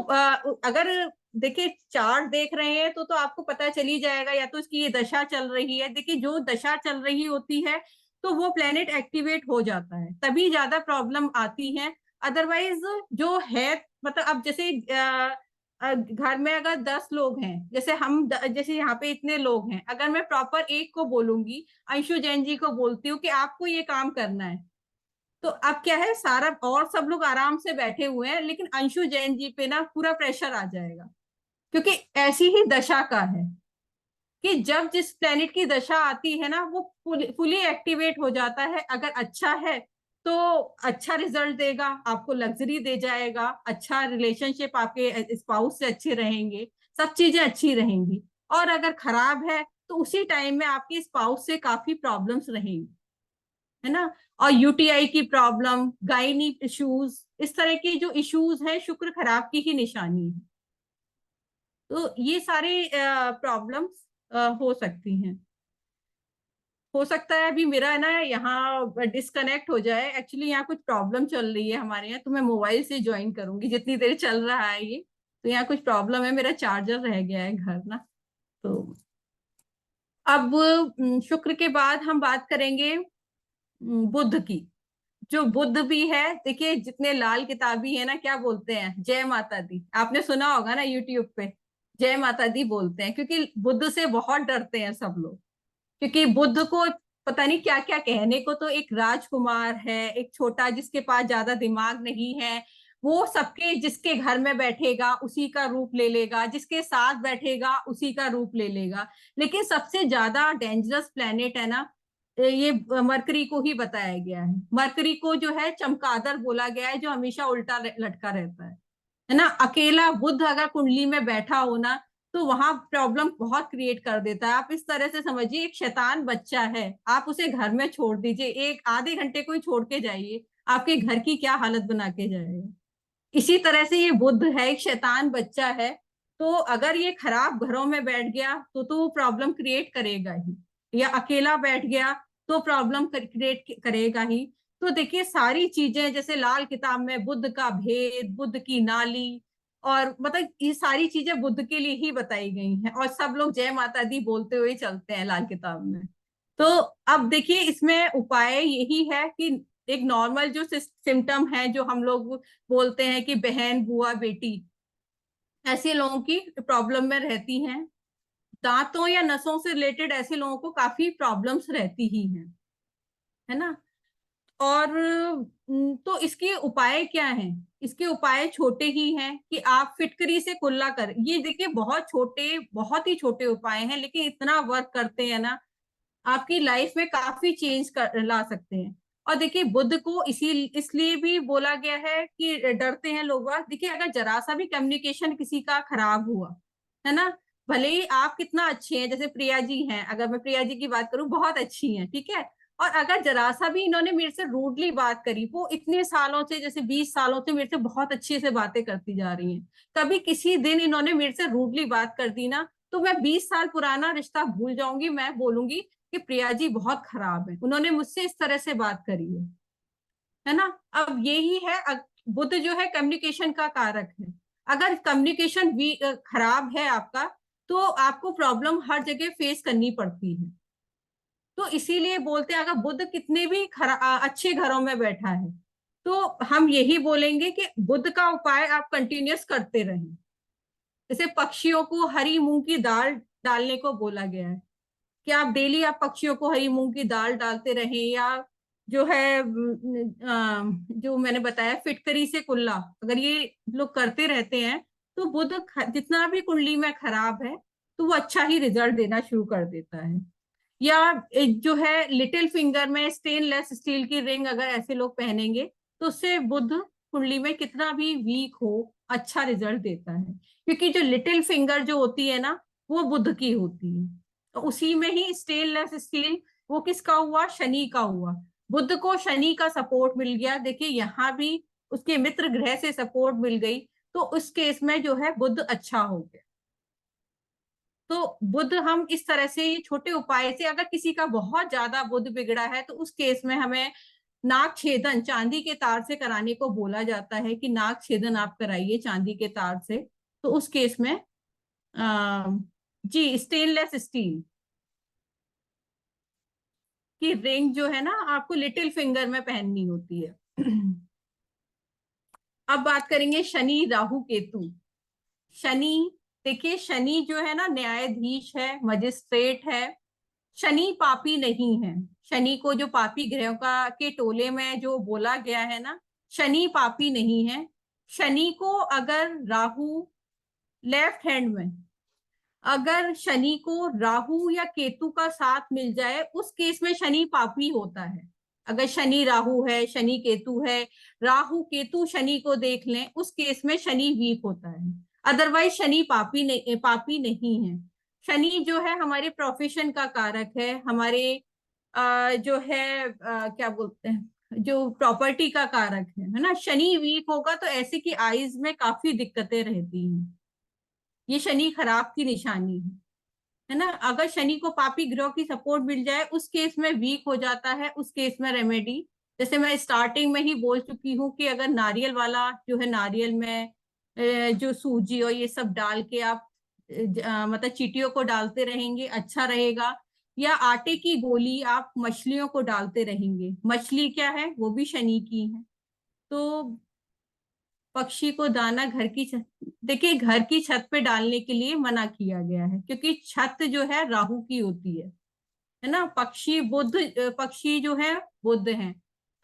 अगर देखिए चार्ट देख रहे हैं तो आपको पता चल ही जाएगा, या तो इसकी ये दशा चल रही है। देखिए जो दशा चल रही होती है तो वो प्लेनेट एक्टिवेट हो जाता है, तभी ज्यादा प्रॉब्लम आती है। अदरवाइज जो है, मतलब अब जैसे घर में अगर 10 लोग हैं, जैसे जैसे यहाँ पे इतने लोग हैं, अगर मैं प्रॉपर एक को बोलूंगी, अंशु जैन जी को बोलती हूँ कि आपको ये काम करना है, तो अब क्या है, सारा और सब लोग आराम से बैठे हुए हैं, लेकिन अंशु जैन जी पे ना पूरा प्रेशर आ जाएगा। क्योंकि ऐसी ही दशा का है कि जब जिस प्लेनेट की दशा आती है ना, वो फुली एक्टिवेट हो जाता है। अगर अच्छा है तो अच्छा रिजल्ट देगा, आपको लग्जरी दे जाएगा, अच्छा रिलेशनशिप आपके स्पाउस से अच्छे रहेंगे, सब चीजें अच्छी रहेंगी। और अगर खराब है तो उसी टाइम में आपके स्पाउस से काफी प्रॉब्लम्स रहेंगी, है ना। और यूटीआई की प्रॉब्लम, गायनी इश्यूज, इस तरह की जो इश्यूज हैं, शुक्र खराब की ही निशानी है। तो ये सारे प्रॉब्लम्स हो सकती हैं। हो सकता है अभी मेरा है ना यहाँ डिस्कनेक्ट हो जाए, एक्चुअली यहाँ कुछ प्रॉब्लम चल रही है हमारे यहाँ, तो मैं मोबाइल से ज्वाइन करूंगी जितनी देर चल रहा है ये। तो यहाँ कुछ प्रॉब्लम है, मेरा चार्जर रह गया है घर ना। तो अब शुक्र के बाद हम बात करेंगे बुध की। जो बुद्ध भी है, देखिए जितने लाल किताबी है ना, क्या बोलते हैं, जय माता दी, आपने सुना होगा ना यूट्यूब पे, जय माता दी बोलते हैं, क्योंकि बुद्ध से बहुत डरते हैं सब लोग। क्योंकि बुद्ध को पता नहीं क्या क्या कहने को, तो एक राजकुमार है, एक छोटा जिसके पास ज्यादा दिमाग नहीं है, वो सबके जिसके घर में बैठेगा उसी का रूप ले लेगा, जिसके साथ बैठेगा उसी का रूप ले लेगा। लेकिन सबसे ज्यादा डेंजरस प्लेनेट है ना, ये मरकरी को ही बताया गया है। मरकरी को जो है चमगादड़ बोला गया है, जो हमेशा उल्टा लटका रहता है ना। अकेला बुध अगर कुंडली में बैठा हो ना, तो वहां प्रॉब्लम बहुत क्रिएट कर देता है। आप इस तरह से समझिए, एक शैतान बच्चा है, आप उसे घर में छोड़ दीजिए, एक आधे घंटे को ही छोड़ के जाइए, आपके घर की क्या हालत बना के जाएगा। इसी तरह से ये बुध है, एक शैतान बच्चा है। तो अगर ये खराब घरों में बैठ गया तो वो प्रॉब्लम क्रिएट करेगा ही, या अकेला बैठ गया तो प्रॉब्लम क्रिएट करेगा ही। तो देखिए सारी चीजें, जैसे लाल किताब में बुद्ध का भेद, बुद्ध की नाली, और मतलब ये सारी चीजें बुद्ध के लिए ही बताई गई हैं, और सब लोग जय माता दी बोलते हुए चलते हैं लाल किताब में। तो अब देखिए इसमें उपाय यही है कि एक नॉर्मल जो सिम्टम है, जो हम लोग बोलते हैं कि बहन बुआ बेटी, ऐसे लोगों की प्रॉब्लम में रहती हैं। दांतों या नसों से रिलेटेड ऐसे लोगों को काफी प्रॉब्लम्स रहती ही हैं, है ना। और तो इसके उपाय क्या हैं? इसके उपाय छोटे ही हैं कि आप फिटकरी से कुल्ला कर, ये देखिए बहुत छोटे, बहुत ही छोटे उपाय हैं, लेकिन इतना वर्क करते हैं ना, आपकी लाइफ में काफी चेंज ला सकते हैं। और देखिए बुद्ध को इसी इसलिए भी बोला गया है कि डरते हैं लोग। देखिए अगर जरा सा भी कम्युनिकेशन किसी का खराब हुआ, है ना, भले ही आप कितना अच्छे हैं, जैसे प्रिया जी हैं, अगर मैं प्रिया जी की बात करूं, बहुत अच्छी हैं, ठीक है, और अगर जरा सा भी इन्होंने मेरे से रूडली बात करी, वो इतने सालों से, जैसे 20 सालों से मेरे से बहुत अच्छे से बातें करती जा रही हैं, कभी किसी दिन इन्होंने मेरे से रूडली बात कर दी ना, तो मैं 20 साल पुराना रिश्ता भूल जाऊंगी। मैं बोलूंगी कि प्रिया जी बहुत खराब है, उन्होंने मुझसे इस तरह से बात करी है ना। अब यही है, बुद्ध जो है कम्युनिकेशन का कारक है। अगर कम्युनिकेशन खराब है आपका, तो आपको प्रॉब्लम हर जगह फेस करनी पड़ती है। तो इसीलिए बोलते हैं, अगर बुद्ध कितने भी अच्छे घरों में बैठा है, तो हम यही बोलेंगे कि बुद्ध का उपाय आप कंटिन्यूस करते रहें। जैसे पक्षियों को हरी मूंग की दाल डालने को बोला गया है, कि आप डेली आप पक्षियों को हरी मूंग की दाल डालते रहें, या जो है जो मैंने बताया फिटकरी से कुल्ला, अगर ये लोग करते रहते हैं, तो बुध जितना भी कुंडली में खराब है, तो वो अच्छा ही रिजल्ट देना शुरू कर देता है। या जो है लिटिल फिंगर में स्टेनलेस स्टील की रिंग अगर ऐसे लोग पहनेंगे, तो उससे बुध कुंडली में कितना भी वीक हो, अच्छा रिजल्ट देता है। क्योंकि जो लिटिल फिंगर जो होती है ना, वो बुध की होती है। तो उसी में ही स्टेनलेस स्टील, वो किसका हुआ, शनि का हुआ। बुध को शनि का सपोर्ट मिल गया, देखिए यहाँ भी उसके मित्र ग्रह से सपोर्ट मिल गई, तो उस केस में जो है बुध अच्छा हो गया। तो बुध हम इस तरह से, ये छोटे उपाय से, अगर किसी का बहुत ज्यादा बुध बिगड़ा है, तो उस केस में हमें नाक छेदन चांदी के तार से कराने को बोला जाता है कि नाक छेदन आप कराइए चांदी के तार से, तो उस केस में जी स्टेनलेस स्टील की रिंग जो है ना आपको लिटिल फिंगर में पहननी होती है। अब बात करेंगे शनि राहु केतु। शनि, देखिए शनि जो है ना न्यायाधीश है, मजिस्ट्रेट है। शनि पापी नहीं है। शनि को जो पापी ग्रहों का के टोले में जो बोला गया है ना, शनि पापी नहीं है। शनि को अगर राहु लेफ्ट हैंड में, अगर शनि को राहु या केतु का साथ मिल जाए उस केस में शनि पापी होता है। अगर शनि राहु है, शनि केतु है, राहु केतु शनि को देख लें, उस केस में शनि वीक होता है। अदरवाइज शनि पापी नहीं है। शनि जो है हमारे प्रोफेशन का कारक है, हमारे जो है क्या बोलते हैं, जो प्रॉपर्टी का कारक है ना। शनि वीक होगा तो ऐसे की आईज में काफी दिक्कतें रहती हैं, ये शनि खराब की निशानी है ना। अगर शनि को पापी ग्रह की सपोर्ट मिल जाए उस केस में वीक हो जाता है, उस केस में रेमेडी, जैसे मैं स्टार्टिंग में ही बोल चुकी हूँ कि अगर नारियल वाला जो है, नारियल में जो सूजी और ये सब डाल के आप मतलब चींटियों को डालते रहेंगे अच्छा रहेगा। या आटे की गोली आप मछलियों को डालते रहेंगे, मछली क्या है वो भी शनि की है। तो पक्षी को दाना घर की छत, देखिए घर की छत पे डालने के लिए मना किया गया है क्योंकि छत जो है राहु की होती है ना। पक्षी बुध, पक्षी जो है बुध हैं,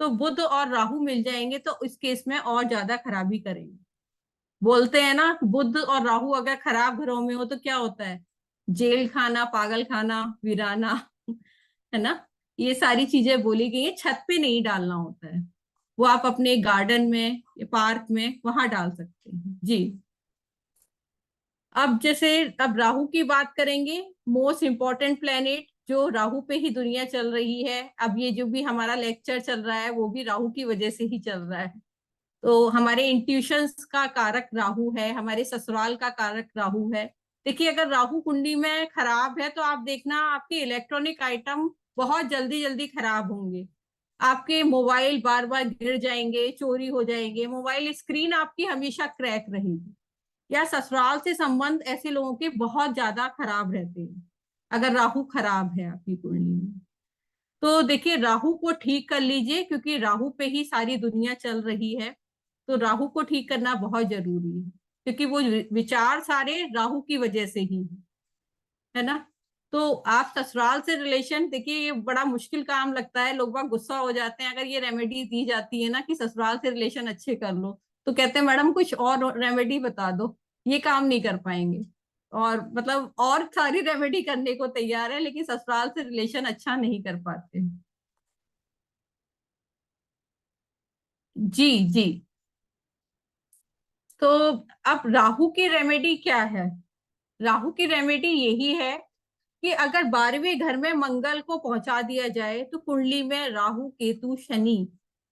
तो बुध और राहु मिल जाएंगे तो इस केस में और ज्यादा खराबी करेंगे। बोलते हैं ना बुध और राहु अगर खराब घरों में हो तो क्या होता है, जेल खाना, पागल खाना, वीराना, है ना। ये सारी चीजें बोली गई है, छत पे नहीं डालना होता है, वो आप अपने गार्डन में, पार्क में वहां डाल सकते हैं जी। अब जैसे अब राहु की बात करेंगे, मोस्ट इम्पोर्टेंट प्लेनेट जो राहु पे ही दुनिया चल रही है। अब ये जो भी हमारा लेक्चर चल रहा है वो भी राहु की वजह से ही चल रहा है। तो हमारे इंट्यूशंस का कारक राहु है, हमारे ससुराल का कारक राहु है। देखिए अगर राहु कुंडली में खराब है तो आप देखना आपके इलेक्ट्रॉनिक आइटम बहुत जल्दी जल्दी खराब होंगे। आपके मोबाइल बार बार गिर जाएंगे, चोरी हो जाएंगे, मोबाइल स्क्रीन आपकी हमेशा क्रैक रहेगी। या ससुराल से संबंध ऐसे लोगों के बहुत ज्यादा खराब रहते हैं अगर राहु खराब है आपकी कुंडली में। तो देखिए राहु को ठीक कर लीजिए क्योंकि राहु पे ही सारी दुनिया चल रही है। तो राहु को ठीक करना बहुत जरूरी है क्योंकि वो विचार सारे राहु की वजह से ही है ना। तो आप ससुराल से रिलेशन, देखिए ये बड़ा मुश्किल काम लगता है, लोग बाग गुस्सा हो जाते हैं अगर ये रेमेडी दी जाती है ना कि ससुराल से रिलेशन अच्छे कर लो, तो कहते हैं मैडम कुछ और रेमेडी बता दो, ये काम नहीं कर पाएंगे। और मतलब और सारी रेमेडी करने को तैयार है लेकिन ससुराल से रिलेशन अच्छा नहीं कर पाते। जी जी। तो अब राहु की रेमेडी क्या है। राहु की रेमेडी यही है कि अगर 12वें घर में मंगल को पहुंचा दिया जाए तो कुंडली में राहु केतु शनि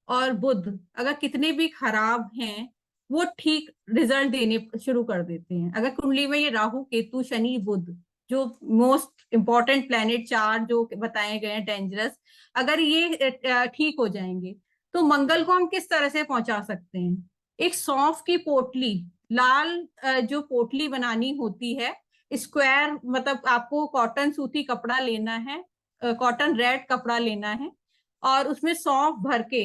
और बुध अगर कितने भी खराब हैं वो ठीक रिजल्ट देने शुरू कर देते हैं। अगर कुंडली में ये राहु केतु शनि बुध जो मोस्ट इंपॉर्टेंट प्लैनेट चार जो बताए गए हैं डेंजरस, अगर ये ठीक हो जाएंगे तो मंगल को हम किस तरह से पहुंचा सकते हैं। एक सौंफ की पोटली, लाल जो पोटली बनानी होती है, स्क्वायर मतलब आपको कॉटन सूती कपड़ा लेना है, कॉटन रेड कपड़ा लेना है और उसमें सौंफ भर के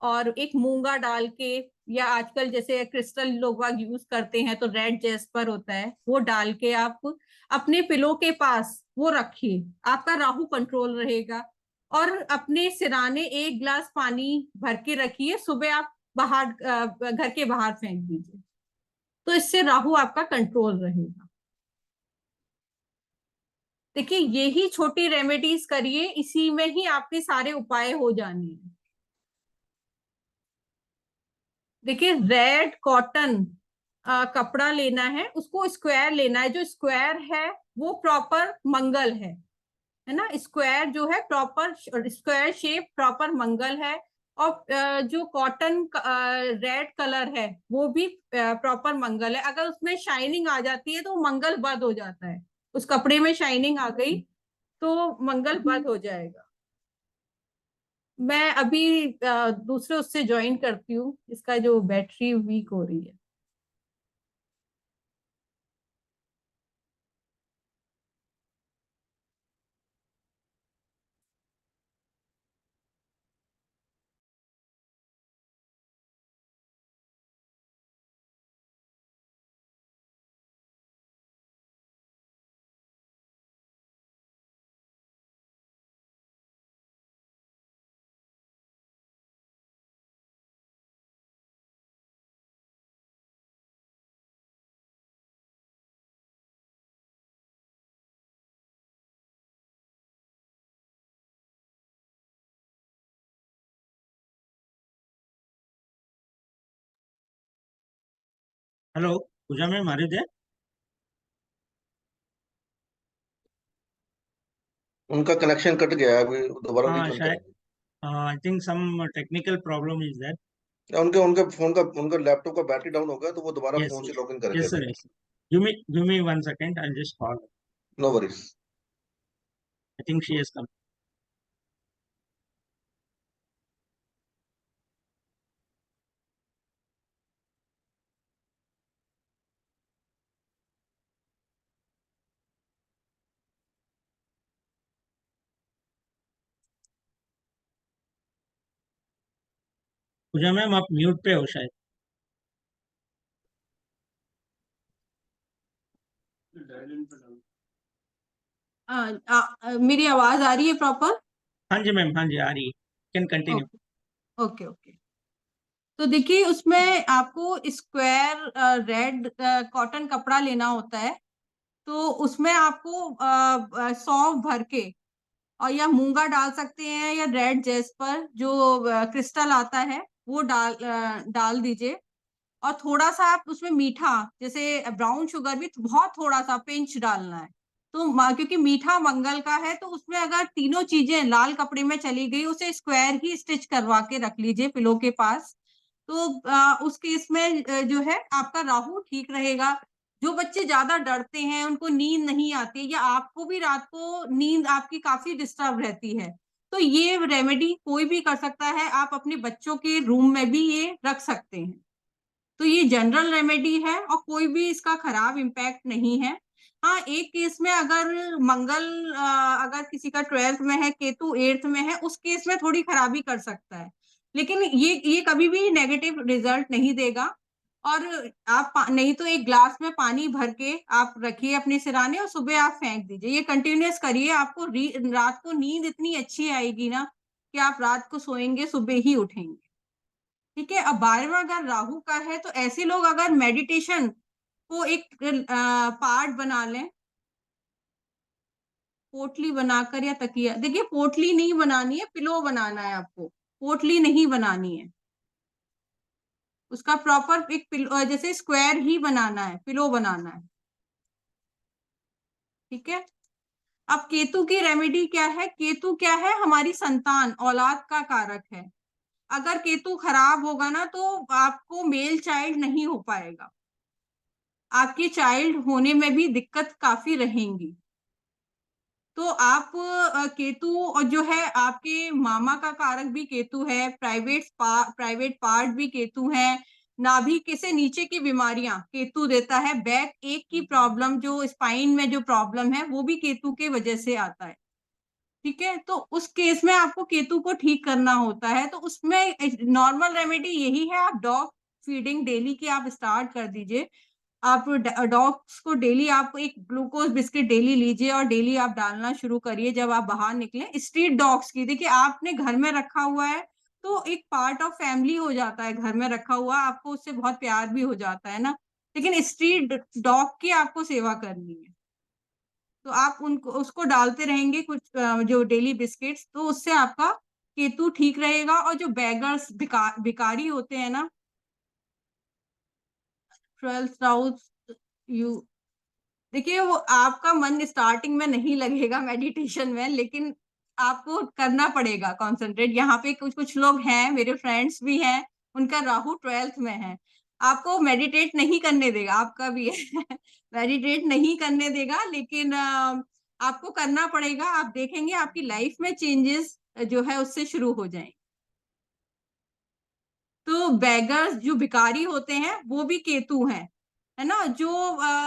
और एक मूंगा डाल के, या आजकल जैसे क्रिस्टल लोग बाग यूज करते हैं तो रेड जेस्पर होता है वो डाल के आप अपने पिलो के पास वो रखिए, आपका राहु कंट्रोल रहेगा। और अपने सिराने एक गिलास पानी भर के रखिए, सुबह आप बाहर घर के बाहर फेंक दीजिए, तो इससे राहु आपका कंट्रोल रहेगा। देखिए यही छोटी रेमेडीज करिए, इसी में ही आपके सारे उपाय हो जाने हैं। देखिए रेड कॉटन कपड़ा लेना है, उसको स्क्वायर लेना है, जो स्क्वायर है वो प्रॉपर मंगल है ना। स्क्वायर जो है प्रॉपर स्क्वायर शेप प्रॉपर मंगल है। और जो कॉटन रेड कलर है वो भी प्रॉपर मंगल है। अगर उसमें शाइनिंग आ जाती है तो मंगल बद हो जाता है, उस कपड़े में शाइनिंग आ गई तो मंगल बद हो जाएगा। मैं अभी दूसरे उससे ज्वाइन करती हूँ, इसका जो बैटरी वीक हो रही है। हेलो। पूजा मैम आ रही थे? उनका कनेक्शन कट गया है, अभी दोबारा हाँ रिज्वाइन शायद। करेंगे। I think some technical problem is that. या उनके उनके फोन का, उनका लैपटॉप का बैटरी डाउन हो गया, तो वो दोबारा यस फोन से यस। लॉगिन करेंगे यस अभी। Sir, yes. Give me 1 second, I just call. No worries. I think she has come. Pooja ma'am आप म्यूट पे हो शायद। मेरी आवाज आ रही है प्रॉपर? हाँ जी मैम, हाँ जी आ रही है। Can continue. Okay, okay, okay. तो देखिए, उसमें आपको स्क्वायर रेड कॉटन कपड़ा लेना होता है। तो उसमें आपको सौंफ भर के, और या मूंगा डाल सकते हैं, या रेड जेस्पर जो क्रिस्टल आता है वो डाल दीजिए। और थोड़ा सा आप उसमें मीठा, जैसे ब्राउन शुगर भी बहुत थोड़ा सा पिंच डालना है। तो क्योंकि मीठा मंगल का है, तो उसमें अगर तीनों चीजें लाल कपड़े में चली गई, उसे स्क्वायर ही स्टिच करवा के रख लीजिए पिलो के पास। तो उस केस में जो है आपका राहु ठीक रहेगा। जो बच्चे ज्यादा डरते हैं, उनको नींद नहीं आती, या आपको भी रात को नींद आपकी काफी डिस्टर्ब रहती है, तो ये रेमेडी कोई भी कर सकता है। आप अपने बच्चों के रूम में भी ये रख सकते हैं। तो ये जनरल रेमेडी है, और कोई भी इसका खराब इम्पैक्ट नहीं है। हाँ, एक केस में अगर मंगल अगर किसी का 12th में है, केतु 8th में है, उस केस में थोड़ी खराबी कर सकता है। लेकिन ये कभी भी नेगेटिव रिजल्ट नहीं देगा। और आप नहीं तो एक ग्लास में पानी भर के आप रखिए अपने सिराने, और सुबह आप फेंक दीजिए। ये कंटिन्यूअस करिए, आपको रात को नींद इतनी अच्छी आएगी ना, कि आप रात को सोएंगे, सुबह ही उठेंगे। ठीक है। अब 12वां अगर राहु का है, तो ऐसे लोग अगर मेडिटेशन को एक पार्ट बना लें, पोटली बनाकर या तकिया, देखिए पोटली नहीं बनानी है, पिलो बनाना है आपको, पोटली नहीं बनानी है। उसका प्रॉपर एक पिलो, जैसे स्क्वायर ही बनाना है, पिलो बनाना है। ठीक है। अब केतु की रेमेडी क्या है? केतु क्या है? हमारी संतान, औलाद का कारक है। अगर केतु खराब होगा ना, तो आपको मेल चाइल्ड नहीं हो पाएगा, आपकी चाइल्ड होने में भी दिक्कत काफी रहेंगी। तो आप केतु, और जो है आपके मामा का कारक भी केतु है, प्राइवेट पार्ट भी केतु है, नाभि के से नीचे की बीमारियां केतु देता है, बैक एक की प्रॉब्लम, जो स्पाइन में जो प्रॉब्लम है, वो भी केतु के वजह से आता है। ठीक है। तो उस केस में आपको केतु को ठीक करना होता है। तो उसमें नॉर्मल रेमेडी यही है, आप डॉग फीडिंग डेली की आप स्टार्ट कर दीजिए। आप डॉग्स को डेली आप एक ग्लूकोज बिस्किट डेली लीजिए, और डेली आप डालना शुरू करिए जब आप बाहर निकले। स्ट्रीट डॉग्स की, देखिए आपने घर में रखा हुआ है, तो एक पार्ट ऑफ फैमिली हो जाता है, घर में रखा हुआ, आपको उससे बहुत प्यार भी हो जाता है ना। लेकिन स्ट्रीट डॉग की आपको सेवा करनी है, तो आप उनको उसको डालते रहेंगे कुछ जो डेली बिस्किट्स, तो उससे आपका केतु ठीक रहेगा। और जो बेगर्स, भिकारी होते हैं ना, 12th हाउस, यू, देखिए वो आपका मन स्टार्टिंग में नहीं लगेगा मेडिटेशन में, लेकिन आपको करना पड़ेगा कंसंट्रेट। यहाँ पे कुछ कुछ लोग हैं, मेरे फ्रेंड्स भी हैं, उनका राहु 12th में है, आपको मेडिटेट नहीं करने देगा, आपका भी है मेडिटेट नहीं करने देगा, लेकिन आपको करना पड़ेगा। आप देखेंगे आपकी लाइफ में चेंजेस जो है उससे शुरू हो जाएंगे। तो बेगर्स जो भिखारी होते हैं वो भी केतु हैं, है ना। जो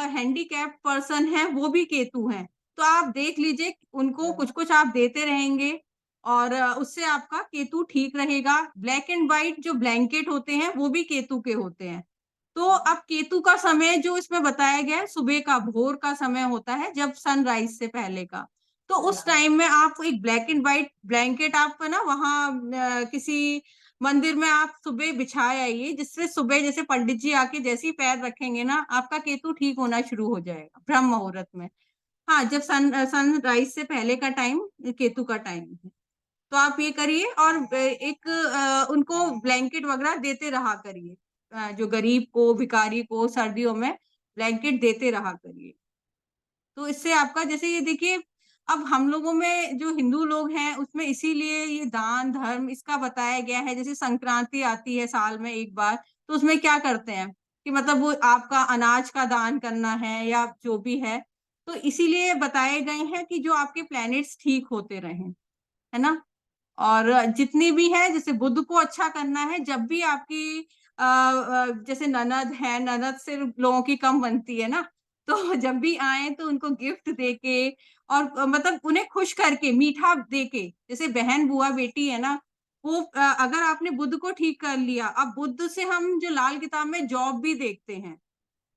हैंडीकैप पर्सन है वो भी केतु हैं। तो आप देख लीजिए, उनको कुछ कुछ आप देते रहेंगे और उससे आपका केतु ठीक रहेगा। ब्लैक एंड व्हाइट जो ब्लैंकेट होते हैं वो भी केतु के होते हैं। तो अब केतु का समय जो इसमें बताया गया है, सुबह का भोर का समय होता है, जब सनराइज से पहले का। तो उस टाइम में आप एक ब्लैक एंड व्हाइट ब्लैंकेट आप ना वहां किसी मंदिर में आप सुबह बिछाए आइए, जिससे सुबह जैसे पंडित जी आके जैसे ही पैर रखेंगे ना, आपका केतु ठीक होना शुरू हो जाएगा ब्रह्म मुहूर्त में। हाँ, जब सनराइज से पहले का टाइम केतु का टाइम है। तो आप ये करिए और एक उनको ब्लैंकेट वगैरह देते रहा करिए। जो गरीब को, भिखारी को सर्दियों में ब्लैंकेट देते रहा करिए। तो इससे आपका, जैसे ये देखिए, अब हम लोगों में जो हिंदू लोग हैं उसमें इसीलिए ये दान धर्म इसका बताया गया है। जैसे संक्रांति आती है साल में एक बार, तो उसमें क्या करते हैं कि मतलब वो आपका अनाज का दान करना है या जो भी है। तो इसीलिए बताए गए हैं कि जो आपके प्लैनेट्स ठीक होते रहें, है ना। और जितनी भी है, जैसे बुध को अच्छा करना है। जब भी आपकी जैसे ननद है, ननद से लोगों की कम बनती है ना, तो जब भी आए तो उनको गिफ्ट देके और मतलब उन्हें खुश करके मीठा देके, जैसे बहन बुआ बेटी है ना, वो अगर आपने बुध को ठीक कर लिया। अब बुध से हम जो लाल किताब में जॉब भी देखते हैं,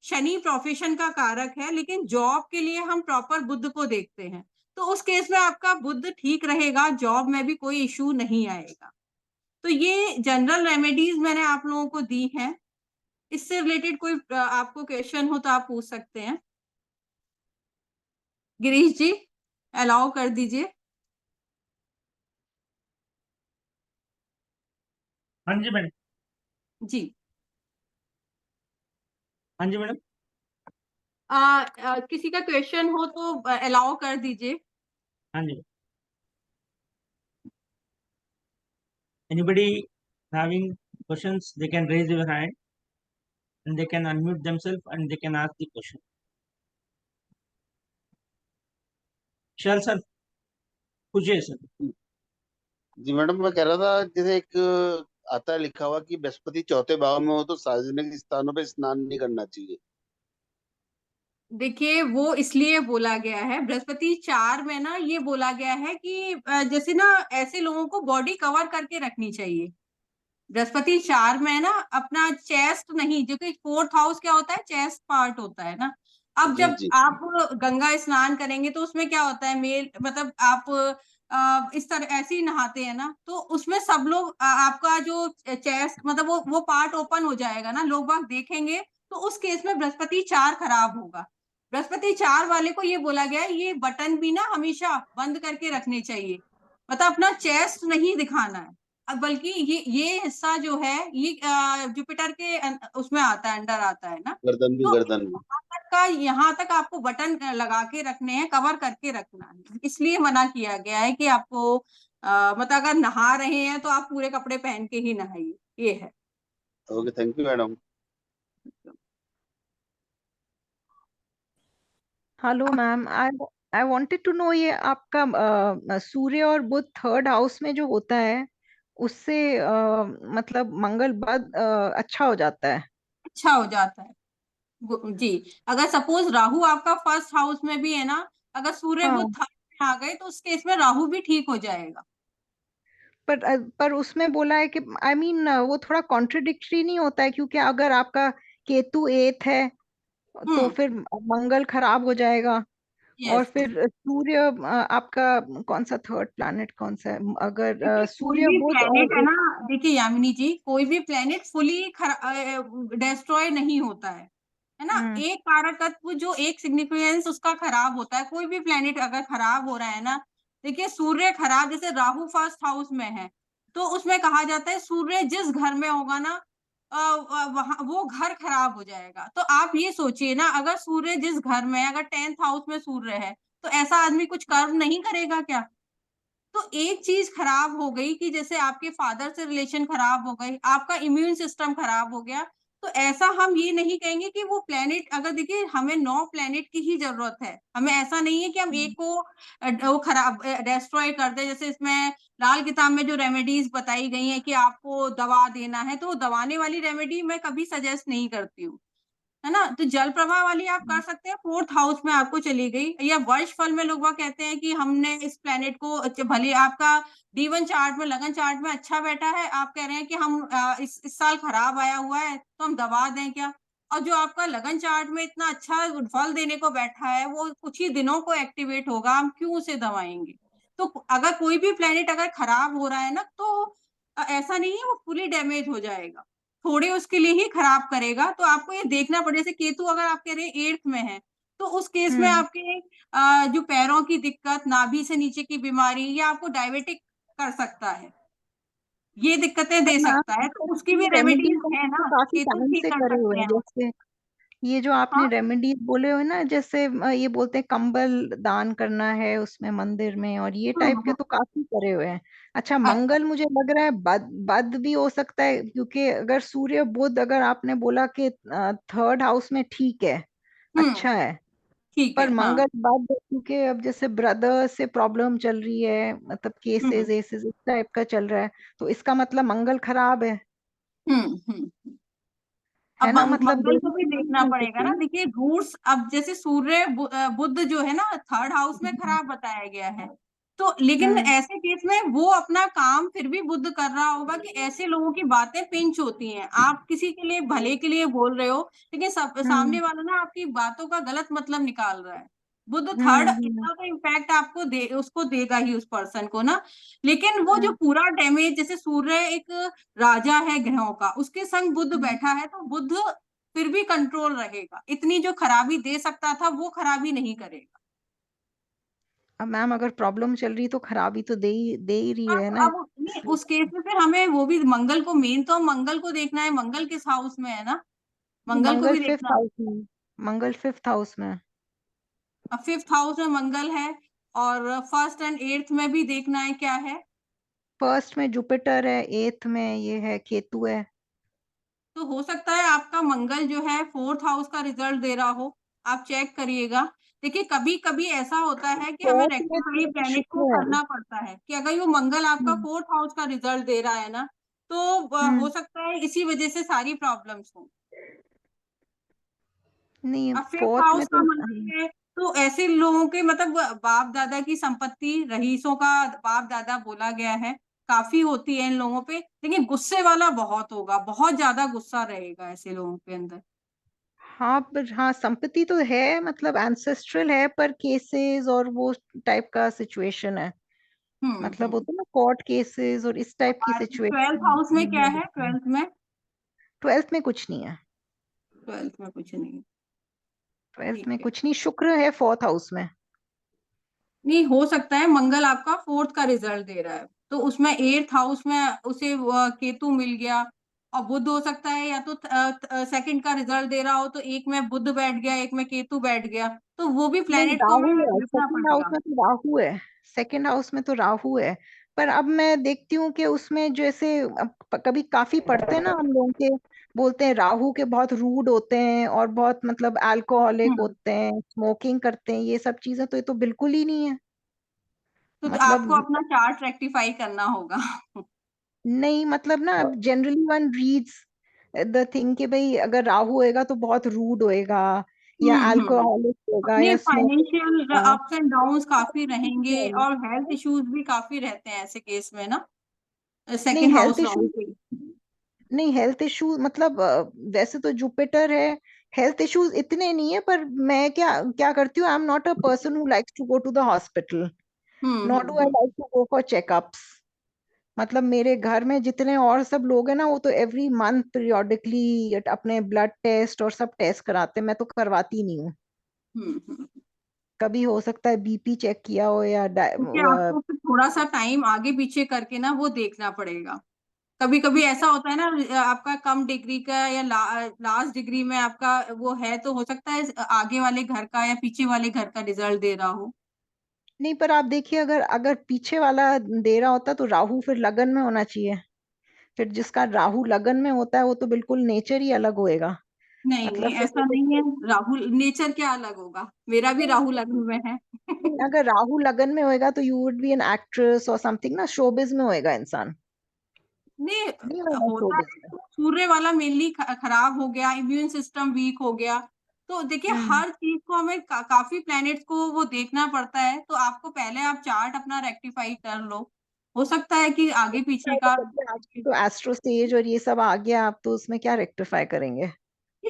शनि प्रोफेशन का कारक है, लेकिन जॉब के लिए हम प्रॉपर बुध को देखते हैं। तो उस केस में आपका बुध ठीक रहेगा, जॉब में भी कोई इशू नहीं आएगा। तो ये जनरल रेमेडीज मैंने आप लोगों को दी हैं। इससे रिलेटेड कोई आपको क्वेश्चन हो तो आप पूछ सकते हैं। गिरीश जी, अलाउ कर दीजिए। हाँ जी मैडम। जी। हाँ जी मैडम। किसी का क्वेश्चन हो तो अलाउ कर दीजिए। हाँ जी। Anybody having questions, they can raise your hand and they can unmute themselves and they can ask the question. Vishal sir, पूछिए सर। जी मैडम, मैं कह रहा था जैसे एक आता है लिखा हुआ कि बृहस्पति चौथे भाव में हो तो सार्वजनिक स्थानों पे स्नान नहीं करना चाहिए। देखिए, वो इसलिए बोला गया है, बृहस्पति 4 में ना ये बोला गया है कि जैसे ना ऐसे लोगों को बॉडी कवर करके रखनी चाहिए। बृहस्पति 4 में ना अपना चेस्ट नहीं, जो कि 4th हाउस क्या होता है, चेस्ट पार्ट होता है ना। अब जी जब जी। आप गंगा स्नान करेंगे तो उसमें क्या होता है, मेल मतलब आप इस तरह ऐसे ही नहाते हैं ना, तो उसमें सब लोग आपका जो चेस्ट मतलब वो पार्ट ओपन हो जाएगा ना, लोग बाग देखेंगे। तो उस केस में बृहस्पति 4 खराब होगा। बृहस्पति 4 वाले को ये बोला गया है, ये बटन भी ना हमेशा बंद करके रखने चाहिए। मतलब अपना चेस्ट नहीं दिखाना है। बल्कि ये हिस्सा जो है ये जुपिटर के उसमें आता है, अंडर आता है ना। गर्दन भी, तो गर्दन भी। यहाँ तक आपको बटन लगा के रखने हैं, कवर करके रखना है। इसलिए मना किया गया है कि आपको मतलब अगर नहा रहे हैं तो आप पूरे कपड़े पहन के ही नहाइए, ये है। Okay, thank you madam. Hello ma'am, I I wanted to know, ये आपका सूर्य और बुध थर्ड हाउस में जो होता है उससे मतलब मंगल बाद अच्छा हो जाता है। अच्छा हो जाता है जी। अगर सपोज राहु आपका फर्स्ट हाउस में भी है ना, अगर सूर्य बुध हाँ, थर्ड में आ गए तो उस केस में राहु भी ठीक हो जाएगा। पर उसमें बोला है कि आई मीन वो थोड़ा कॉन्ट्रडिक्टरी नहीं होता है, क्योंकि अगर आपका केतु एथ है तो हम्म। फिर मंगल खराब हो जाएगा। और यस। फिर सूर्य आपका कौन सा थर्ड प्लैनेट कौन सा है, अगर देखिए, कोई सूर्य भी बुध प्लेनेट और है ना, देखिए यामिनी जी, कोई भी प्लेनेट फुली डिस्ट्रॉय नहीं होता है ना। हम्म एक कारक तत्व जो एक सिग्निफिकेंस उसका खराब होता है। कोई भी प्लेनेट अगर खराब हो रहा है ना, देखिए सूर्य खराब, जैसे राहु फर्स्ट हाउस में है, तो उसमें कहा जाता है सूर्य जिस घर में होगा ना वहां वो घर खराब हो जाएगा। तो आप ये सोचिए ना, अगर सूर्य जिस घर में, अगर 10th हाउस में सूर्य है, तो ऐसा आदमी कुछ कर्म नहीं करेगा क्या। तो एक चीज खराब हो गई कि जैसे आपके फादर से रिलेशन खराब हो गई, आपका इम्यून सिस्टम खराब हो गया, तो ऐसा हम ये नहीं कहेंगे कि वो प्लेनेट, अगर देखिए हमें 9 प्लेनेट की ही जरूरत है, हमें ऐसा नहीं है कि हम एक को वो खराब डिस्ट्रॉय कर दे। जैसे इसमें लाल किताब में जो रेमेडीज बताई गई हैं कि आपको दवा देना है, तो वो दवाने वाली रेमेडी मैं कभी सजेस्ट नहीं करती हूँ, है ना। तो जल प्रवाह वाली आप कर सकते हैं, 4th हाउस में आपको चली गई। या वर्ष फल में लोग वह कहते हैं कि हमने इस प्लेनेट को, भले आपका D1 चार्ट में, लगन चार्ट में अच्छा बैठा है, आप कह रहे हैं कि हम इस साल खराब आया हुआ है तो हम दबा दें क्या। और जो आपका लगन चार्ट में इतना अच्छा फल देने को बैठा है, वो कुछ ही दिनों को एक्टिवेट होगा, हम क्यों उसे दबाएंगे। तो अगर कोई भी प्लेनेट अगर खराब हो रहा है ना, तो ऐसा नहीं है वो फुली डैमेज हो जाएगा, थोड़े उसके लिए ही खराब करेगा। तो आपको ये देखना पड़े, जैसे केतु अगर आप कह रहे हैं 8th में है, तो उस केस में आपके जो पैरों की दिक्कत, नाभि से नीचे की बीमारी, या आपको डायबिटिक कर सकता है, ये दिक्कतें दे मैम सकता है। तो उसकी भी रेमेडी रेमेडीज है तो ना, काफी केतु टाइम ठीक से कर करे हुए सकते हैं, हैं। जैसे ये जो आपने हाँ। रेमेडीज बोले हुए ना, जैसे ये बोलते हैं कंबल दान करना है उसमें मंदिर में, और ये टाइप के हाँ। तो काफी करे हुए हैं। अच्छा, अच्छा। मंगल मुझे लग रहा है बद भी हो सकता है, क्योंकि अगर सूर्य बुध, अगर आपने बोला कि 3rd हाउस में ठीक है, अच्छा है, ठीक है। पर हाँ। मंगल बद, क्योंकि अब जैसे ब्रदर से प्रॉब्लम चल रही है, मतलब केसेस हम्म एसेस इस टाइप का चल रहा है, तो इसका मतलब मंगल खराब हम्म। है अब ना, मतलब मंगल को भी बेसिकली देखना हो पड़ेगा सकती ना। है। देखिए रूट्स, अब जैसे सूर्य बुध जो है ना 3rd हाउस में खराब बताया गया है, तो लेकिन हम्म ऐसे केस में वो अपना काम फिर भी बुध कर रहा होगा, कि ऐसे लोगों की बातें पिंच होती हैं। आप किसी के लिए भले के लिए बोल रहे हो, लेकिन हम्म सामने वाला ना आपकी बातों का गलत मतलब निकाल रहा है। बुध 3rd हम्म इतना तो इम्पैक्ट आपको उसको देगा ही, उस पर्सन को ना। लेकिन वो जो हम्म पूरा डैमेज, जैसे सूर्य एक राजा है ग्रहों का, उसके संग बुध हम्म। बैठा है, तो बुध फिर भी कंट्रोल रहेगा, इतनी जो खराबी दे सकता था वो खराबी नहीं करेगा। अब मैम अगर प्रॉब्लम चल रही तो खराबी तो दे ही रही है ना, अब नहीं, इसलिए उस केस में फिर हमें वो भी मंगल को, मेन तो मंगल को देखना है, मंगल किस हाउस में है ना, मंगल को मंगल भी 5th देखना। हाउस में, मंगल 5th हाउस में। अब 5th हाउस में मंगल है, और 1st एंड 8th में भी देखना है क्या है। फर्स्ट में जुपिटर है, 8th में ये है केतु है। तो हो सकता है आपका मंगल जो है 4th हाउस का रिजल्ट दे रहा हो, आप चेक करिएगा। देखिए कभी कभी ऐसा होता है कि हमें 4th में रेक्टिफाई तो प्लैनेट को शुक्र है। करना पड़ता है, कि अगर ये मंगल आपका हम्म 4th हाउस का रिजल्ट दे रहा है ना, तो हो हम्म। सकता है इसी वजह से सारी प्रॉब्लम्स हो। नहीं, अब 5th 4th में हाउस का तो मंदिर है, तो ऐसे लोगों के मतलब बाप दादा की संपत्ति, रईसों का बाप दादा बोला गया है, काफी होती है इन लोगों पे। लेकिन गुस्से वाला बहुत होगा, बहुत ज्यादा गुस्सा रहेगा ऐसे लोगों के अंदर। हाँ, पर हाँ संपत्ति तो है, मतलब एंसेस्ट्रल है, पर केसेस और वो टाइप का सिचुएशन है, मतलब हम्म। होता है ना कोर्ट केसेस और इस टाइप की और 12th हाउस में क्या है, सिचुएशन। 12th में? 12th में कुछ नहीं है। 12th में कुछ नहीं। 12th ठीक में है। कुछ नहीं, शुक्र है 4th हाउस में। नहीं, हो सकता है मंगल आपका 4th का रिजल्ट दे रहा है, तो उसमें 8th हाउस में उसे केतु मिल गया। और बुध हो सकता है, या तो 2nd का रिजल्ट दे रहा हो, तो एक में बुध बैठ गया, एक में केतु बैठ गया, तो वो भी नहीं, प्लेनेट को राहु हमें है देखना सेकंड हाउस पड़ेगा। में, तो राहु है सेकंड हाउस में, तो राहु है। पर अब मैं देखती हूँ कि उसमें जैसे कभी काफी पढ़ते हैं ना हम लोग के, बोलते हैं राहु के बहुत रूड होते हैं और बहुत मतलब अल्कोहलिक हम्म। होते हैं, स्मोकिंग करते हैं, ये सब चीजें, तो ये तो बिल्कुल ही नहीं है, तो आपको मतलब अपना चार्ट रेक्टिफाई करना होगा। नहीं, मतलब ना generally one reads the thing कि भाई अगर राहु होएगा तो बहुत रूड होएगा, या हम्म। अल्कोहलिक होगा, अपने या financial smoking ups and downs काफी रहेंगे, होगा। और हेल्थ इश्यूज भी काफी रहते हैं ऐसे केस में ना, नहीं, 2nd health house Rahu issue के। नहीं, हेल्थ इशू मतलब वैसे तो जुपिटर है, हेल्थ इश्यूज इतने नहीं है, पर मैं क्या क्या करती हूँ, I am not a person who likes to go to the hospital, not do I hmm. Like to go for checkups. मतलब मेरे घर में जितने और सब लोग हैं ना, वो तो एवरी मंथ पीरियोडिकली अपने ब्लड टेस्ट और सब टेस्ट कराते हैं, मैं तो करवाती नहीं हूँ। हम्म। कभी हो सकता है बीपी चेक किया हो, या क्योंकि आपको फिर थोड़ा सा टाइम आगे पीछे करके ना वो देखना पड़ेगा। कभी कभी ऐसा होता है ना, आपका कम डिग्री का या लास्ट डिग्री में आपका वो है, तो हो सकता है आगे वाले घर का या पीछे वाले घर का रिजल्ट दे रहा हो। नहीं, पर आप देखिए, अगर अगर पीछे वाला दे रहा होता तो राहु फिर लगन में होना चाहिए, फिर जिसका राहु लगन में होता है वो तो बिल्कुल नेचर ही अलग होएगा। नहीं मतलब नहीं, फिर ऐसा नहीं है। राहुल नेचर क्या अलग होगा, मेरा भी राहुल लग्न में है। अगर राहु लगन में होएगा तो you would be an actress और समथिंग ना, शोबिज में होएगा इंसान, नहीं नहीं होगा होता शोबिज है में। तो सूर्य वाला मेनली खराब हो गया, इम्यून सिस्टम वीक हो गया। तो देखिए हर चीज को हमें काफी प्लैनेट्स को वो देखना पड़ता है। तो आपको पहले आप चार्ट अपना रेक्टिफाई कर लो, हो सकता है कि आगे पीछे का आजकल तो एस्ट्रो स्टेज और ये सब आ गया, आप तो उसमें क्या रेक्टिफाई करेंगे।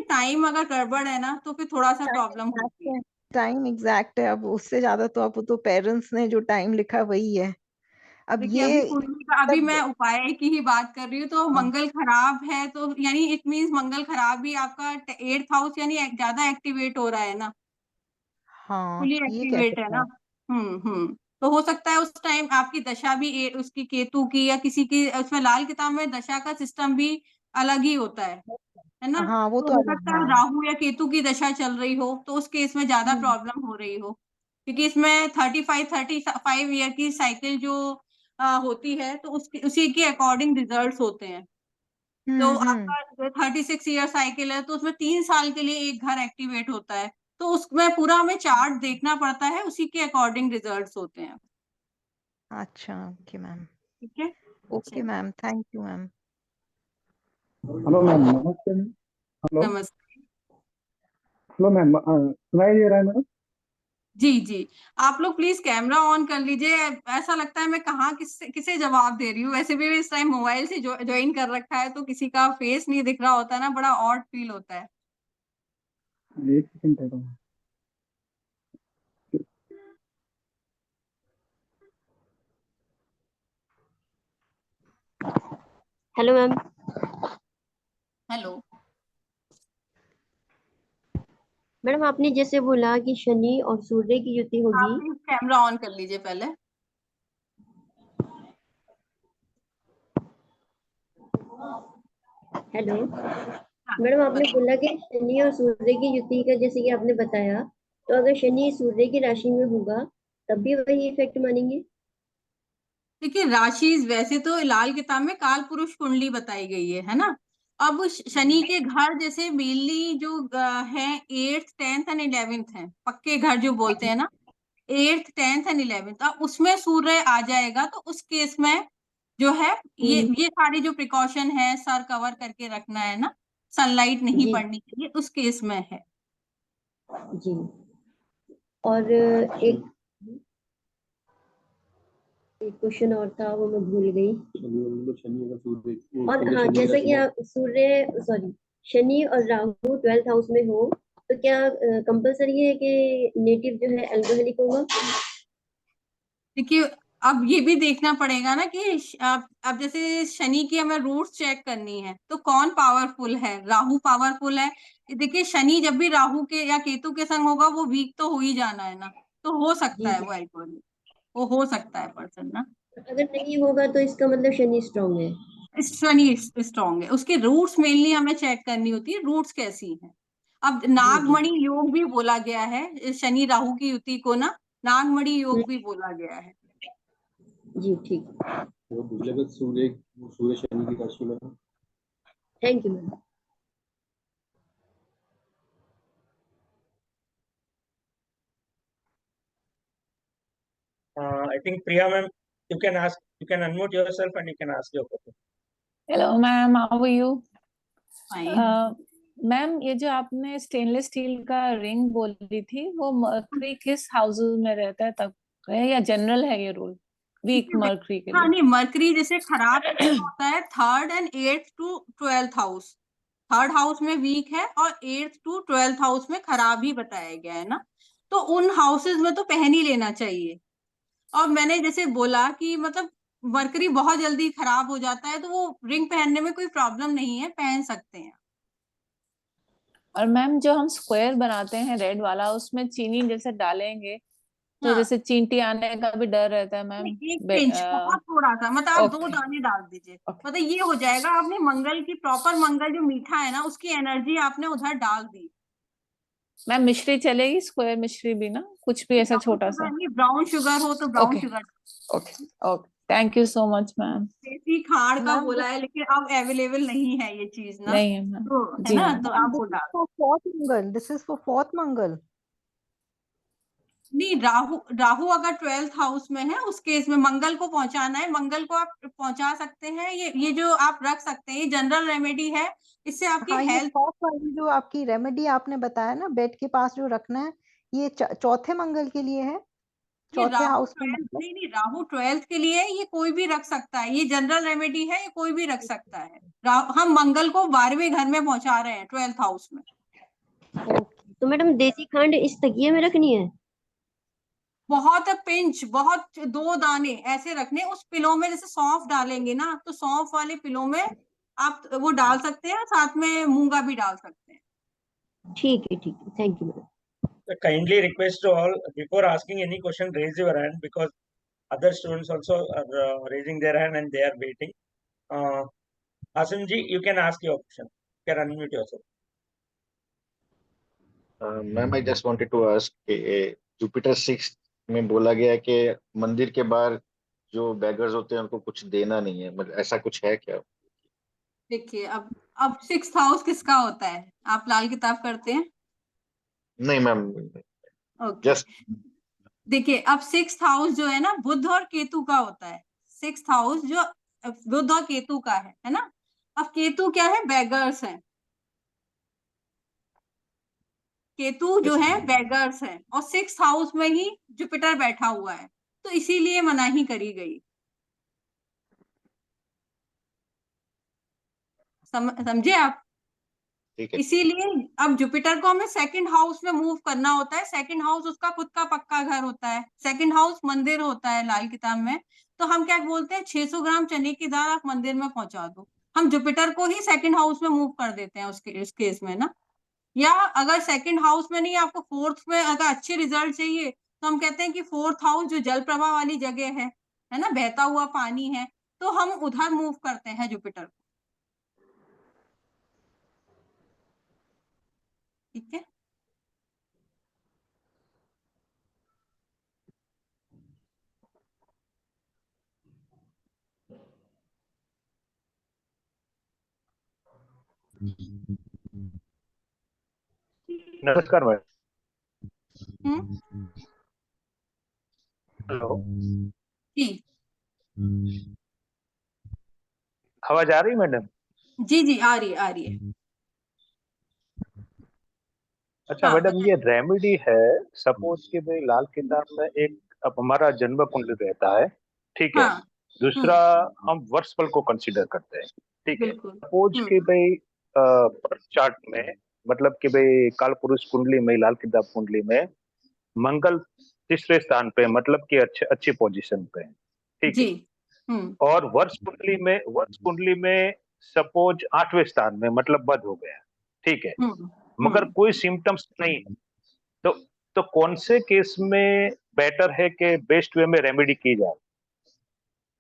टाइम अगर गड़बड़ है ना तो फिर थोड़ा सा प्रॉब्लम होती है। टाइम एग्जैक्ट है, अब उससे ज्यादा तो अब तो पेरेंट्स ने जो टाइम लिखा वही है। अब देखिए अभी ये कुंडली का, अभी मैं सब उपाय की ही बात कर रही हूँ, तो हाँ मंगल खराब है तो यानी इट मीन्स मंगल खराब भी आपका 8th हाउस यानी ज्यादा एक्टिवेट हो रहा है ना, हाँ, फुली ये कह एक्टिवेट है सकते ना। हैं। हम्म। तो हो सकता है उस टाइम आपकी दशा भी उसकी केतु की या किसी की, उसमें लाल किताब में दशा का सिस्टम भी अलग ही होता है ना। हाँ वो तो तो हो अलग, सकता है हाँ। राहु या केतु की दशा चल रही हो तो उस केस में ज्यादा प्रॉब्लम हो रही हो, क्योंकि इसमें 35 ईयर की साइकिल जो होती है, तो उसी के अकॉर्डिंग रिजल्ट्स होते हैं। तो हम्म। आपका 36 ईयर साइकिल है तो उसमें 3 साल के लिए एक घर एक्टिवेट होता है। तो उसमें पूरा हमें चार्ट देखना पड़ता है, उसी के अकॉर्डिंग रिजल्ट्स होते हैं। अच्छा, ओके मैम। ठीक है, ओके चलिए, ma'am, thank you ma'am. Hello ma'am, नमस्ते मैम। हेलो। नमस्ते। हेलो मैम, सुनाई दे रहा है मैडम? जी जी, आप लोग प्लीज कैमरा ऑन कर लीजिए। ऐसा लगता है मैं कहाँ किसे जवाब दे रही हूँ। वैसे भी इस टाइम मोबाइल से ज्वाइन कर रखा है तो किसी का फेस नहीं दिख रहा होता है ना, बड़ा ऑड फील होता है। एक सेकंड दे दो। Hello ma'am. हेलो। मैडम आपने जैसे बोला कि शनि और सूर्य की युति आप होगी। प्लीज कैमरा ऑन कर लीजिए पहले। हेलो हाँ, मैडम, आपने बताइए। बोला कि शनि और सूर्य की युति का, जैसे कि आपने बताया, तो अगर शनि सूर्य की राशि में होगा तब भी वही इफेक्ट मानेंगे? देखिए राशि वैसे तो लाल किताब में काल पुरुष कुंडली बताई गई है ना। अब शनि के घर जैसे मेनली जो है 8th 10th एंड 11th है, पक्के घर जो बोलते हैं ना, 8th 10th एंड 11th। अब उसमें सूर्य आ जाएगा तो उस केस में जो है ये सारी जो प्रिकॉशन है, सर कवर करके रखना है ना, सनलाइट नहीं जी पड़नी चाहिए, उस केस में है। जी। और एक एक क्वेश्चन और था, वो मैं भूल गई। और हाँ, जैसा कि आप सूर्य सॉरी शनि और राहु 12th हाउस में हो, तो क्या कंपलसरी है कि नेटिव जो है एल्कोहलिक होगा? देखिए अब ये भी देखना पड़ेगा ना कि अब जैसे शनि की हमें रूट्स चेक करनी है तो कौन पावरफुल है, राहु पावरफुल है। देखिए शनि जब भी राहु के या केतु के संग होगा वो वीक तो हो ही जाना है ना, तो हो सकता जी है जी। वो अल्कोहलिक, वो हो सकता है पर्सन ना। अगर नहीं होगा तो इसका मतलब शनि स्ट्रांग है। शनि स्ट्रांग है, उसके रूट्स मेनली हमें चेक करनी होती है, रूट्स कैसी हैं। अब जी जी। नागमणि योग भी बोला गया है शनि राहु की युति को ना, नागमणि योग भी बोला गया है। जी ठीक। वो दूसरे पे सूर्य सूर्य शनि की राशि में है। Thank you ma'am. I think Priya ma'am, you can unmute yourself and you can ask your question. Hello ma'am, how are you? Fine. Ma'am ये जो आपने स्टेनलेस स्टील का रिंग बोली थी, वो मर्करी किस हाउसेस में रहता है तब है, या जनरल है ये रूल वीक मर्करी के हाँ लिए? नहीं, मरकरी जैसे खराब होता है 3rd and 8th to 12th house. 3rd house में वीक है और 8th टू 12th हाउस में खराब ही बताया गया है ना, तो उन हाउसेस में तो पहन ही लेना चाहिए। और मैंने जैसे बोला कि मतलब मरकरी बहुत जल्दी खराब हो जाता है तो वो रिंग पहनने में कोई प्रॉब्लम नहीं है, पहन सकते हैं। और मैम जो हम स्क्वायर बनाते हैं रेड वाला, उसमें चीनी जैसे डालेंगे तो हाँ, जैसे चींटी आने का भी डर रहता है मैम। नहीं, 1 पिंच बहुत थोड़ा सा, मतलब आप 2 ओके दाने डाल दीजिए। ओके। मतलब ये हो जाएगा, आपने मंगल की प्रॉपर मंगल जो मीठा है ना उसकी एनर्जी आपने उधर डाल दी। मैम मिश्री चलेगी, स्क्वायर मिश्री भी ना, कुछ भी ऐसा ब्राउन छोटा शुगर सा? नहीं, ब्राउन शुगर हो तो brown okay sugar. Okay okay thank you so much ma'am. देसी खाड़ का मैम बोला है, लेकिन अब अवेलेबल नहीं है ये चीज ना, नहीं है मैम। तो है जी ना, मैम। तो आप वो डाल। For fourth Mangal, this is for fourth Mangal. नहीं, राहु राहु अगर 12th हाउस में है उस केस में मंगल को पहुंचाना है, मंगल को आप पहुंचा सकते हैं। ये जो आप रख सकते हैं, ये जनरल रेमेडी है, इससे आपकी हाँ, ये हेल्थ। फोर्थ वाली जो आपकी रेमेडी आपने बताया ना, बेड के पास जो रखना है, ये चौथे मंगल के लिए है, ये चौथे राहु हाउस में 12th, मतलब। नहीं राहु 12th के लिए है, ये कोई भी रख सकता है, ये जनरल रेमेडी है, ये कोई भी रख सकता है। हम मंगल को 12वें घर में पहुंचा रहे हैं 12th हाउस में। ओके। तो मैडम देसी खांड इस तकिए में रखनी है? बहुत पिंच, बहुत 2 दाने ऐसे रखने उस पिलो में, जैसे सौंफ डालेंगे ना, तो सौंफ वाले पिलो में आप वो डाल सकते हैं, साथ में मूंगा भी डाल सकते हैं। ठीक है, thank you madam. So kindly request to all, before asking any question, raise your hand, because other students also are raising their hand and they are waiting. Asim ji, you can ask your question. You can unmute yourself. Ma'am I just wanted to ask कि Jupiter 6 में बोला गया है कि मंदिर के बाहर जो बेगर्स होते हैं उनको कुछ देना नहीं है, मतलब ऐसा कुछ है क्या? देखिए, अब 6th हाउस किसका होता है? आप लाल किताब करते हैं? नहीं मैम, ओके, जस्ट देखिए अब 6th हाउस जो है ना, बुध और केतु का होता है। 6th हाउस जो बुध और केतु का है ना। अब केतु क्या है? बेगर्स है। केतु जो है बेगर्स है, और 6th हाउस में ही जुपिटर बैठा हुआ है, तो इसीलिए मनाही करी गई। समझे आप? ठीक है। इसीलिए अब जुपिटर को हमें 2nd हाउस में मूव करना होता है। 2nd हाउस उसका खुद का पक्का घर होता है, 2nd हाउस मंदिर होता है लाल किताब में। तो हम क्या बोलते हैं, 600 ग्राम चने की दाल आप मंदिर में पहुंचा दो। हम जुपिटर को ही 2nd हाउस में मूव कर देते हैं उस केस में ना। या अगर 2nd हाउस में नहीं, आपको 4th में अगर अच्छे रिजल्ट चाहिए, तो हम कहते हैं कि 4th हाउस जो जल प्रवाह वाली जगह है ना, बहता हुआ पानी है, तो हम उधर मूव करते हैं जुपिटर को। ठीक है। नमस्कार मैम। हम्म, हेलो, जी आवाज आ रही मैडम? जी जी, आ रही है। अच्छा हाँ, मैडम, ये रेमेडी है, सपोज कि भाई लाल किताब में एक अब हमारा जन्म कुंडली रहता है, ठीक है। हाँ, दूसरा हम वर्षफल को कंसीडर करते हैं, ठीक है। बिल्कुल। सपोज कि भाई चार्ट में, मतलब कि भाई काल पुरुष कुंडली में, लाल किताब कुंडली में मंगल तीसरे स्थान पे, मतलब कि अच्छी पोजीशन पे है, ठीक जी। है। और वर्ष कुंडली में सपोज 8वें स्थान में, मतलब बद हो गया, ठीक है। मगर कोई सिम्टम्स नहीं है, तो कौन से केस में बेटर है कि बेस्ट वे में रेमेडी की जाए?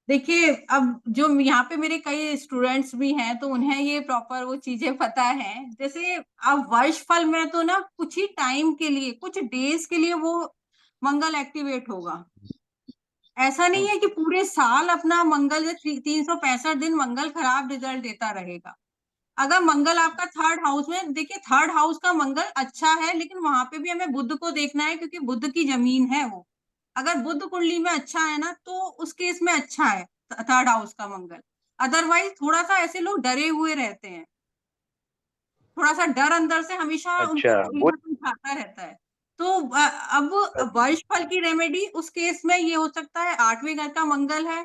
देखिए, अब जो यहाँ पे मेरे कई स्टूडेंट्स भी हैं, तो उन्हें ये प्रॉपर वो चीजें पता है। जैसे अब वर्षफल में तो ना कुछ ही टाइम के लिए, कुछ डेज के लिए वो मंगल एक्टिवेट होगा। ऐसा नहीं है कि पूरे साल अपना मंगल 365 दिन मंगल खराब रिजल्ट देता रहेगा। अगर मंगल आपका 3rd हाउस में, देखिए 3rd हाउस का मंगल अच्छा है, लेकिन वहां पे भी हमें बुध को देखना है, क्योंकि बुध की जमीन है वो। अगर बुध कुंडली में अच्छा है ना, तो उस केस में अच्छा है 3rd हाउस का मंगल। अदरवाइज थोड़ा सा ऐसे लोग डरे हुए रहते हैं, थोड़ा सा डर अंदर से हमेशा उनको अच्छा, कोई ना कोई खाता रहता है। तो अब वर्षफल की रेमेडी उस केस में ये हो सकता है, 8वें घर का मंगल है,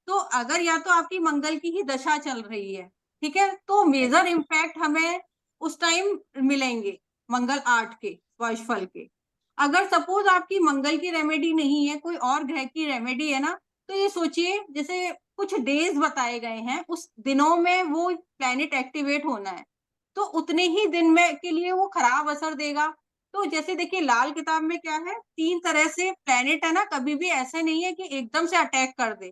तो अगर या तो आपकी मंगल की ही दशा चल रही है, ठीक है, तो मेजर इम्पैक्ट हमें उस टाइम मिलेंगे मंगल 8 के वर्षफल के। अगर सपोज आपकी मंगल की रेमेडी नहीं है, कोई और ग्रह की रेमेडी है ना, तो ये सोचिए जैसे कुछ डेज बताए गए हैं, उस दिनों में वो प्लैनेट एक्टिवेट होना है, तो उतने ही दिन में के लिए वो खराब असर देगा। तो जैसे देखिए लाल किताब में क्या है, 3 तरह से प्लैनेट है ना, कभी भी ऐसे नहीं है कि एकदम से अटैक कर दे,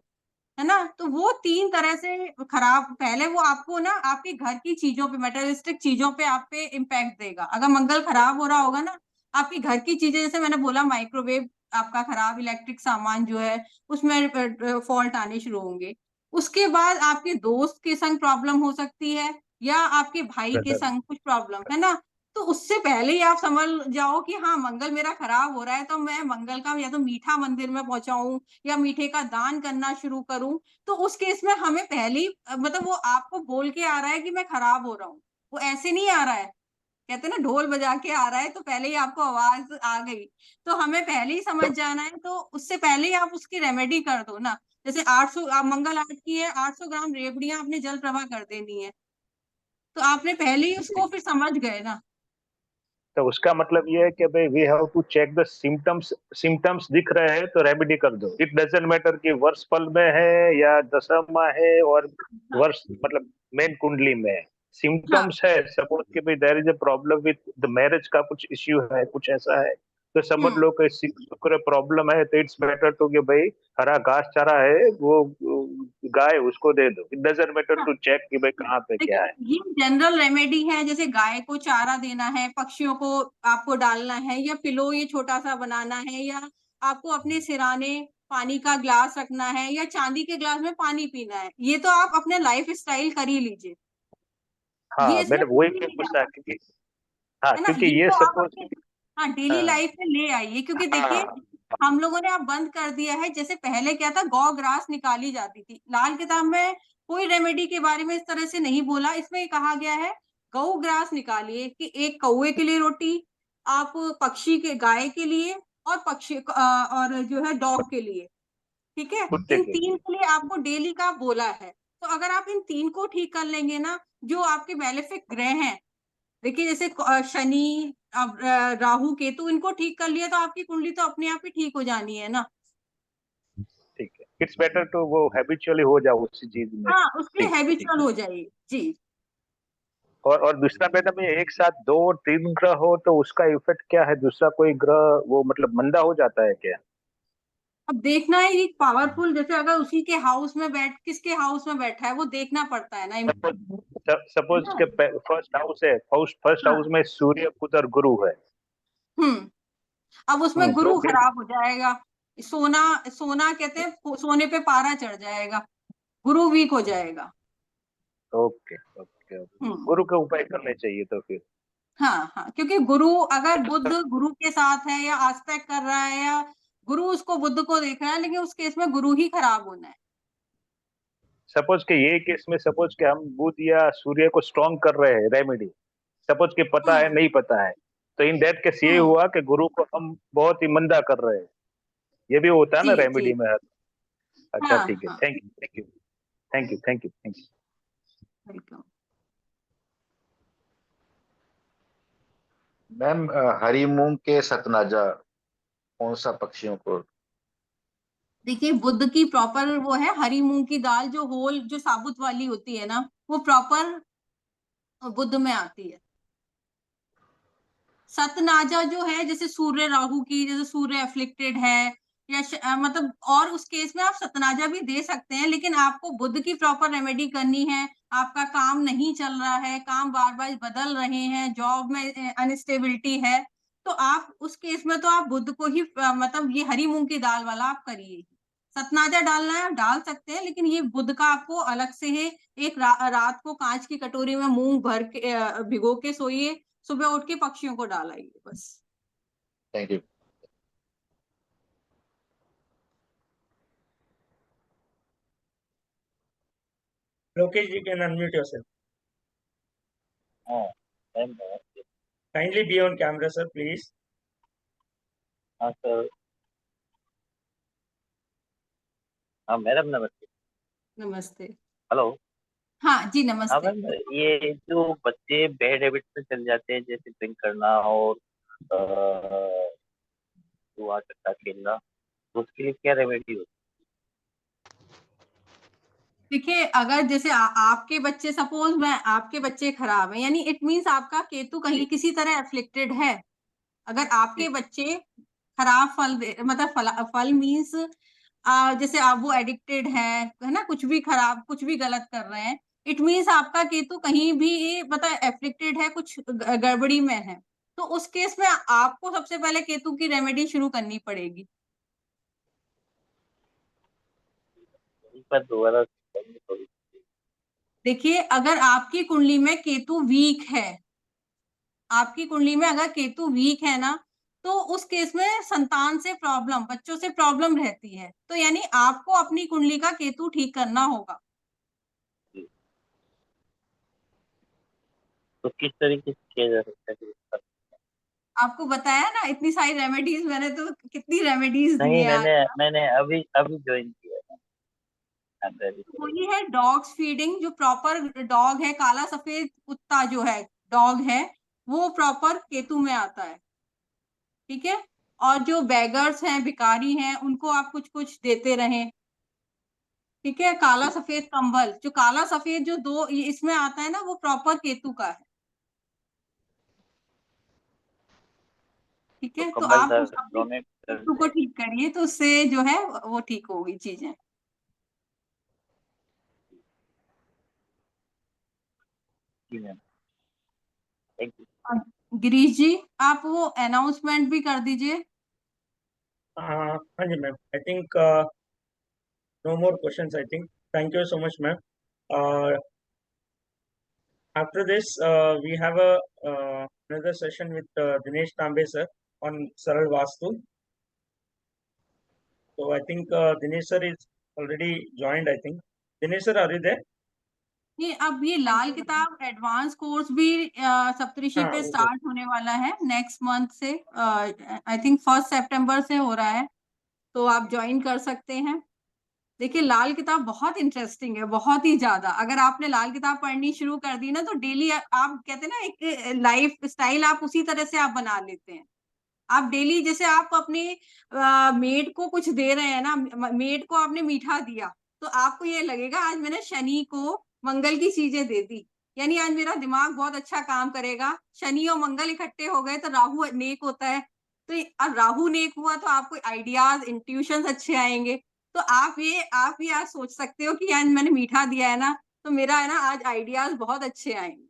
है ना। तो वो 3 तरह से खराब, पहले वो आपको ना आपके घर की चीजों पे, मेटेरियलिस्टिक चीजों पे आप पे इम्पैक्ट देगा। अगर मंगल खराब हो रहा होगा ना, आपकी घर की चीजें, जैसे मैंने बोला माइक्रोवेव आपका खराब इलेक्ट्रिक सामान जो है उसमें फॉल्ट आने शुरू होंगे। उसके बाद आपके दोस्त के संग प्रॉब्लम हो सकती है, या आपके भाई के संग कुछ प्रॉब्लम है ना। तो उससे पहले ही आप समझ जाओ कि हाँ मंगल मेरा खराब हो रहा है, तो मैं मंगल का या तो मीठा मंदिर में पहुंचाऊं या मीठे का दान करना शुरू करूं। तो उस केस में हमें पहले ही मतलब वो आपको बोल के आ रहा है कि मैं खराब हो रहा हूँ, वो ऐसे नहीं आ रहा है। कहते हैं ना ढोल बजा के आ रहा है, तो पहले ही आपको आवाज आ गई, तो हमें पहले ही समझ जाना है। तो उससे पहले ही आप उसकी रेमेडी कर दो ना। जैसे 800 आप मंगल आर्ट की है, 800 ग्राम रेवड़ियां आपने जल प्रवाह कर देनी है, तो आपने पहले ही उसको फिर समझ गए ना। तो उसका मतलब ये है कि भाई we have to check the symptoms दिख रहे हैं तो रेमेडी कर दो। इट डजंट मैटर कि वर्ष फल में है या दशमा है और वर्ष मतलब मेन कुंडली में है, सिम्टम्स है। सपोज कि भाई there is a problem with the marriage का कुछ इश्यू है, कुछ ऐसा है, तो समझ लो कि शुक्र प्रॉब्लम है, तो इट्स बेटर टू कि भाई हरा घास चारा है वो गाय उसको दे दो। It doesn't matter to check कि भाई कहाँ पे क्या है। ये जनरल रेमेडी है, जैसे गाय को चारा देना है, पक्षियों को आपको डालना है, या पिलो ये छोटा सा बनाना है, या आपको अपने सिराने पानी का ग्लास रखना है, या चांदी के ग्लास में पानी पीना है, ये तो आप अपने लाइफ स्टाइल कर ही लीजिए। हाँ ये इसमें मैंने वही क्या पूछा क्योंकि हाँ है ना, क्योंकि ये ये तो आप सपोज अपने हाँ डेली लाइफ में ले आइए। क्योंकि देखिए हम लोगों ने अब बंद कर दिया है, जैसे पहले क्या था, गौ ग्रास निकाली जाती थी। लाल किताब में कोई रेमेडी के बारे में इस तरह से नहीं बोला, इसमें कहा गया है गौ ग्रास निकालिए कि एक कौवे के लिए रोटी, आप पक्षी के गाय के लिए, और पक्षी और जो है डॉग के लिए, ठीक है, इन तीन के लिए आपको डेली का बोला है। तो अगर आप इन तीन को ठीक कर लेंगे ना, जो आपके बेनिफिक ग्रह हैं, देखिए जैसे शनि अब राहु केतु, इनको ठीक कर लिया तो आपकी कुंडली तो अपने आप ही ठीक हो जानी है ना। ठीक है, इट्स बेटर टू वो हैबिचुअली हो जाओ उसी चीज में। हाँ उसके ठीक हैबिचुअल हो जाएगी जी। और दूसरा मैडम ये एक साथ 2-3 ग्रह हो तो उसका इफेक्ट क्या है? दूसरा कोई ग्रह वो मतलब मंदा हो जाता है क्या? अब देखना है ये पावरफुल, जैसे अगर उसी के हाउस में किसके हाउस में बैठा है वो देखना पड़ता है ना। सपोज के फर्स्ट हाउस है, फर्स्ट हाउस में सूर्य बुध और गुरु है। अब उसमें तो गुरु खराब हो जाएगा, सोना सोना कहते हैं सोने पे पारा चढ़ जाएगा, गुरु वीक हो जाएगा। ओके ओके ओके, गुरु के उपाय करने चाहिए तो फिर। हाँ हाँ, क्योंकि गुरु अगर बुध गुरु के साथ है या आस्पेक्ट कर रहा है, या गुरु उसको बुध को देख रहा है, लेकिन उस केस में गुरु ही खराब होना है। सपोज के ये केस में सपोज के हम बुध या सूर्य को स्ट्रॉन्ग कर रहे हैं रेमेडी, सपोज के पता है नहीं पता है, तो इन दैट केस ये हुआ कि गुरु को हम बहुत ही मंदा कर रहे हैं, ये भी होता है ना रेमेडी में। अच्छा ठीक है, thank you thank you thank you thank you thank you. Welcome. Ma'am हरी मूंग के सतनाजा कौन सा पक्षियों को? देखिए बुध की प्रॉपर वो है हरी मूंग की दाल, जो होल जो साबुत वाली होती है ना, वो प्रॉपर बुध में आती है। सतनाजा जो है जैसे सूर्य राहु की, जैसे सूर्य अफ्लिक्टेड है या मतलब, और उस केस में आप सतनाजा भी दे सकते हैं, लेकिन आपको बुध की प्रॉपर रेमेडी करनी है। आपका काम नहीं चल रहा है, काम बार बार बदल रहे हैं, जॉब में अनस्टेबिलिटी है, तो आप उस केस में तो आप बुध को ही मतलब ये हरी मूंग की दाल वाला आप करिए। सतनाजा डालना है आप डाल सकते हैं, लेकिन ये बुध का आपको अलग से है। एक रात को कांच की कटोरी में मूंग भर के भिगो के सोइए, सुबह उठ के पक्षियों को डालाइए बस। Thank you. Lokesh, you can unmute yourself. Kindly be on camera, sir, please. हाँ सर। हाँ मैडम नमस्ते। नमस्ते। हेलो। हाँ जी हाँ नमस्ते। मैम, ये जो बच्चे बैड हैबिट में चल जाते हैं जैसे ड्रिंक करना और जुआ सट्टा खेलना, तो उसके लिए क्या रेमेडी होती देखिए अगर जैसे आपके बच्चे, सपोज मैं आपके बच्चे खराब हैं, यानी इट मींस आपका केतु कहीं किसी तरह एफ्लिक्टेड है। अगर आपके बच्चे खराब फल मतलब फल मींस जैसे आप वो एडिक्टेड है ना, कुछ भी खराब कुछ भी गलत कर रहे हैं, इट मींस आपका केतु कहीं भी मतलब एफ्लिक्टेड है, कुछ गड़बड़ी में है। तो उस केस में आपको सबसे पहले केतु की रेमेडी शुरू करनी पड़ेगी। बार दोबारा थोड़ी। देखिए, अगर आपकी कुंडली में केतु वीक है, आपकी कुंडली में अगर केतु वीक है ना, तो उस केस में संतान से प्रॉब्लम, बच्चों से प्रॉब्लम रहती है। तो यानी आपको अपनी कुंडली का केतु ठीक करना होगा। तो किस तरीके से किया जा सकता है? आपको बताया ना, इतनी सारी रेमेडीज, मैंने तो कितनी रेमेडीज दी नहीं, है आज। मैंने अभी ज्वाइन किया है। वही है डॉग्स फीडिंग, जो प्रॉपर डॉग है, काला सफेद कुत्ता जो है डॉग है, वो प्रॉपर केतु में आता है। ठीक है, और जो बेगर्स हैं, भिखारी हैं, उनको आप कुछ कुछ देते रहें। ठीक है, काला सफेद कंबल, जो काला सफेद जो दो इसमें आता है ना, वो प्रॉपर केतु का है। ठीक है, तो आप उस अपने केतु को ठीक करिए, तो उससे जो है वो ठीक होगी चीजें। गिरीश जी, आप वो अनाउंसमेंट भी कर दीजिए। हाँ जी ma'am, I think no more questions, I think. Thank you so much, ma'am. After this, we have another session with Dinesh Tambe sir on Saral Vastu. So I think Dinesh sir is already joined, I think. Dinesh sir, are you there? ये अब ये लाल किताब advance course भी सप्तऋषि पे start होने वाला है next month से। आई थिंक 1 सितंबर से हो रहा है, तो आप ज्वाइन कर सकते हैं। देखिए, लाल किताब बहुत इंटरेस्टिंग है, बहुत ही ज्यादा। अगर आपने लाल किताब पढ़नी शुरू कर दी ना, तो डेली आप कहते हैं ना, एक लाइफ स्टाइल आप उसी तरह से आप बना लेते हैं। आप डेली, जैसे आप अपने मेड को कुछ दे रहे हैं ना, मेड को आपने मीठा दिया, तो आपको ये लगेगा आज मैंने शनि को मंगल की चीजें दे दी, यानी आज मेरा दिमाग बहुत अच्छा काम करेगा। शनि और मंगल इकट्ठे हो गए तो राहु नेक होता है, तो अब राहु नेक हुआ तो आपको आइडियाज, इंट्यूशंस अच्छे आएंगे। तो आप ये आज सोच सकते हो कि आज मैंने मीठा दिया है ना, तो मेरा है ना आज आइडियाज बहुत अच्छे आएंगे।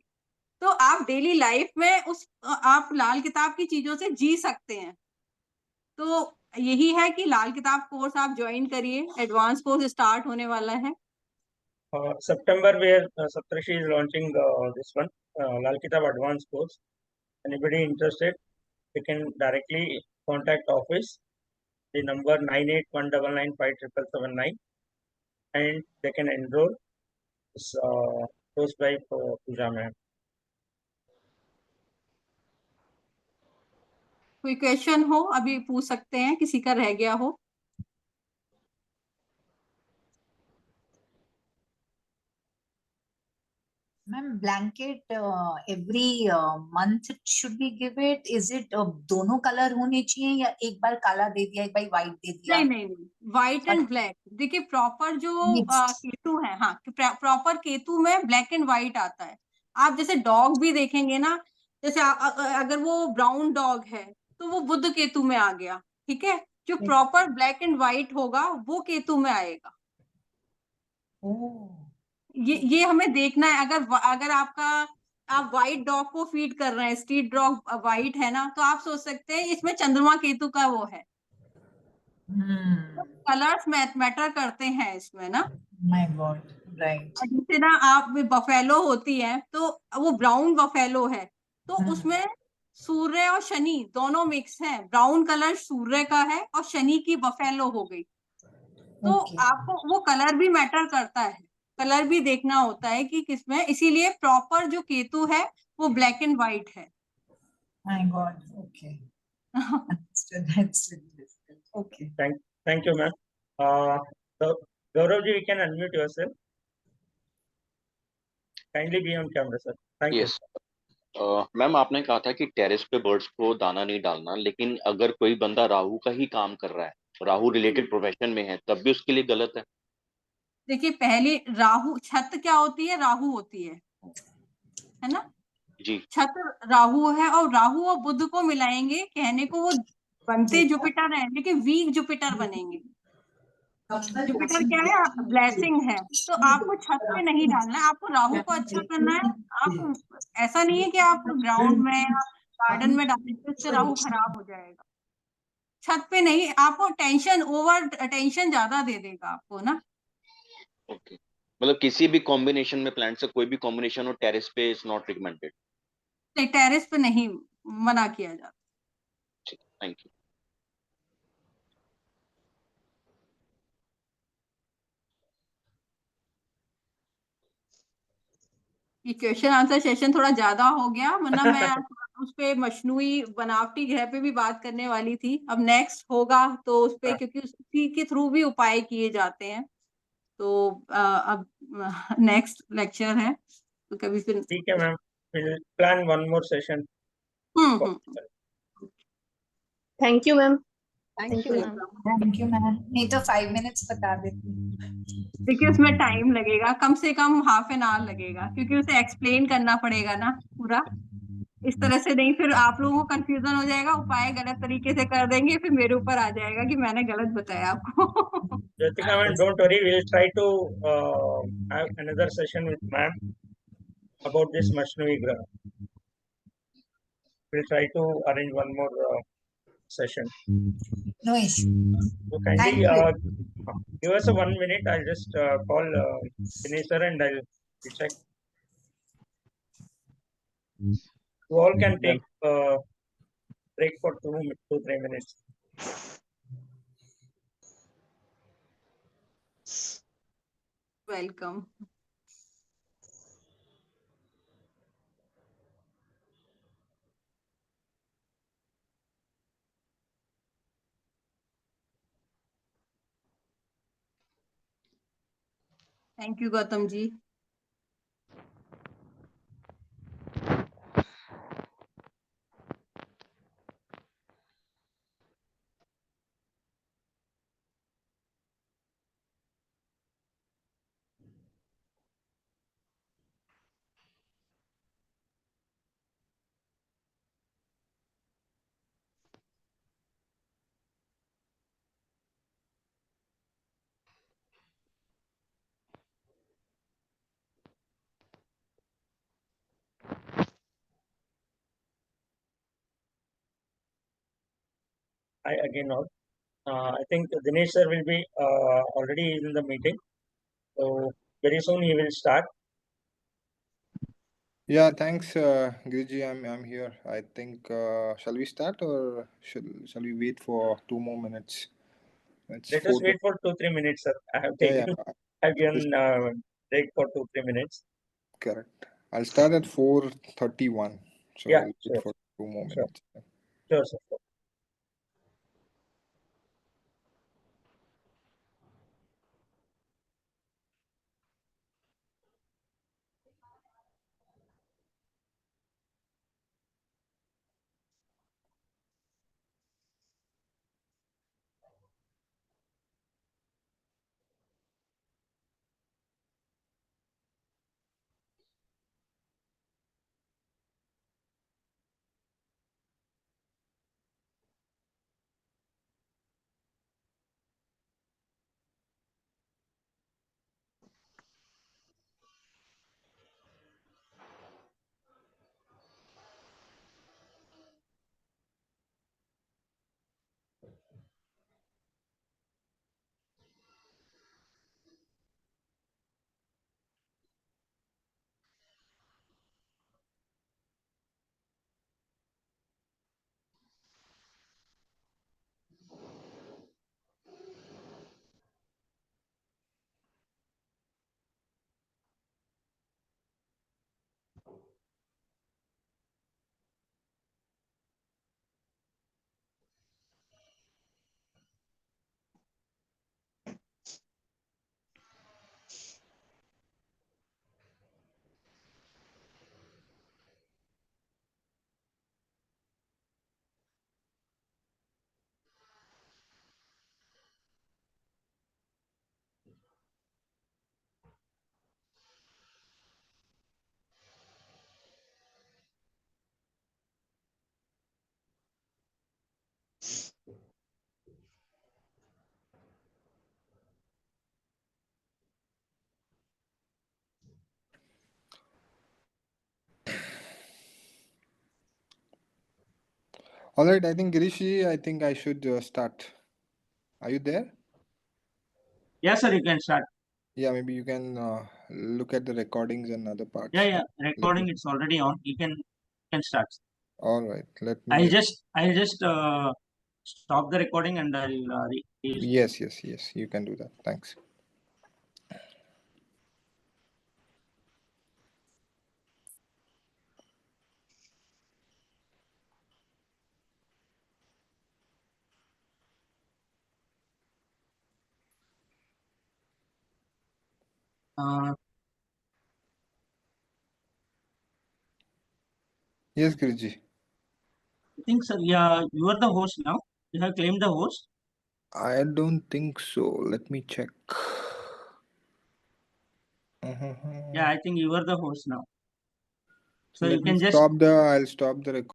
तो आप डेली लाइफ में आप लाल किताब की चीजों से जी सकते हैं। तो यही है कि लाल किताब कोर्स आप ज्वाइन करिए, एडवांस कोर्स स्टार्ट होने वाला है। September, where Saptarishi is launching this one, Lal Kitab Advanced course. Anybody interested, they can directly contact office. The number 9819957779, and they can enroll. This course by Pooja ma'am. कोई question हो अभी पूछ सकते हैं, किसी का रह गया हो। Ma'am blanket every month should be give it, is it दोनों कलर होने चाहिए या एक बार काला दे दिया एक बार व्हाइट दे दिया? नहीं, व्हाइट एंड ब्लैक। देखिए, प्रॉपर जो केतु है, हाँ, प्रॉपर केतु में ब्लैक एंड व्हाइट आता है। आप जैसे डॉग भी देखेंगे ना, जैसे अगर वो ब्राउन डॉग है तो वो बुध केतु में आ गया। ठीक है, जो प्रॉपर ब्लैक एंड व्हाइट होगा वो केतु में आएगा। ये हमें देखना है। अगर आप व्हाइट डॉग को फीड कर रहे हैं, स्ट्रीट डॉग व्हाइट है ना, तो आप सोच सकते हैं इसमें चंद्रमा केतु का वो है। तो कलर्स मैटर करते हैं इसमें ना। My God, right. जैसे ना आप बफेलो होती है, तो वो ब्राउन बफेलो है, तो उसमें सूर्य और शनि दोनों मिक्स हैं। ब्राउन कलर सूर्य का है और शनि की बफेलो हो गई। तो आपको वो कलर भी मैटर करता है, कलर भी देखना होता है कि किसमें। इसीलिए प्रॉपर जो केतु है वो ब्लैक एंड व्हाइट है। My God, okay. Okay. Thank you, ma'am. Gaurav ji, you can unmute yourself. Kindly be on camera, sir. Thank you. Ma'am, आपने कहा था कि टेरेस पे बर्ड्स को दाना नहीं डालना, लेकिन अगर कोई बंदा राहु का ही काम कर रहा है, राहु रिलेटेड प्रोफेशन में है, तब भी उसके लिए गलत है? देखिए, पहले राहु छत क्या होती है? राहु होती है ना जी। छत राहु है, और राहु और बुध को मिलाएंगे, कहने को वो बनते जुपिटर है, लेकिन वीक जुपिटर बनेंगे। जुपिटर क्या है? ब्लेसिंग है। तो आपको छत पे नहीं डालना है, आपको राहु को अच्छा करना है। आप ऐसा नहीं है कि आप ग्राउंड में या गार्डन में डालेंगे तो उससे राहु खराब हो जाएगा। छत पे नहीं, आपको टेंशन ज्यादा दे देगा आपको ना। ओके, मतलब किसी भी कॉम्बिनेशन में प्लांट से कोई भी कॉम्बिनेशन हो टेरेस पे इज नॉट रिकमेंडेड। नहीं, टेरेस पे नहीं, मना किया जाता। ठीक, थैंक यू। ये क्वेश्चन आंसर सेशन थोड़ा ज्यादा हो गया, वरना मैं उस पे मशनूई बनावटी ग्रह पे भी बात करने वाली थी। अब नेक्स्ट होगा तो उस पे, क्योंकि उसी के थ्रू भी उपाय किए जाते हैं, तो अब नेक्स्ट लेक्चर है तो कभी फिर। ठीक है ma'am, will plan one more session. Thank you ma'am. Thank you ma'am. Thank you ma'am. नहीं तो 5 मिनट्स बता देती। देखिए उसमें टाइम लगेगा, कम से कम हाफ एन आवर लगेगा, क्योंकि उसे एक्सप्लेन करना पड़ेगा ना पूरा। इस तरह से नहीं, फिर आप लोगों को कंफ्यूजन हो जाएगा, उपाय गलत तरीके से कर देंगे, फिर मेरे ऊपर आ जाएगा कि मैंने गलत बताया आपको। Jyotika ma'am, don't worry, we'll try to have another session with ma'am about this Mashnui Graha. We'll try to arrange one more session. No issue. So kindly Thank you. give us a 1 minute. I'll just call Dinesh sir and I'll check. You all can take break for 2-3 minutes. Welcome. Thank you, Gautam ji. I again all. I think Dinesh sir will be already in the meeting. So very soon he will start. Yeah, thanks, Guruji. I'm here. I think shall we start or shall we wait for 2 more minutes? Let us wait for 2-3 minutes, sir. I have taken, I've given break for 2-3 minutes. Correct. I'll start at 4:31. So Yeah, I'll wait sure. for 2 more Sure. minutes. Sure, sir. All right, I think Girishi, I think I should start. Are you there? Yes, sir, you can start. Yeah, maybe you can look at the recordings and other parts. Yeah, Let recording, me. it's already on. You can start. All right, let I'll me. just stop the recording and I'll Yes, you can do that. Thanks. Yes, Guruji. I think, sir, yeah, you are the host now. You have claimed the host. I don't think so. Let me check. Yeah, I think you are the host now. So Let you me can just stop the. I'll stop the recording.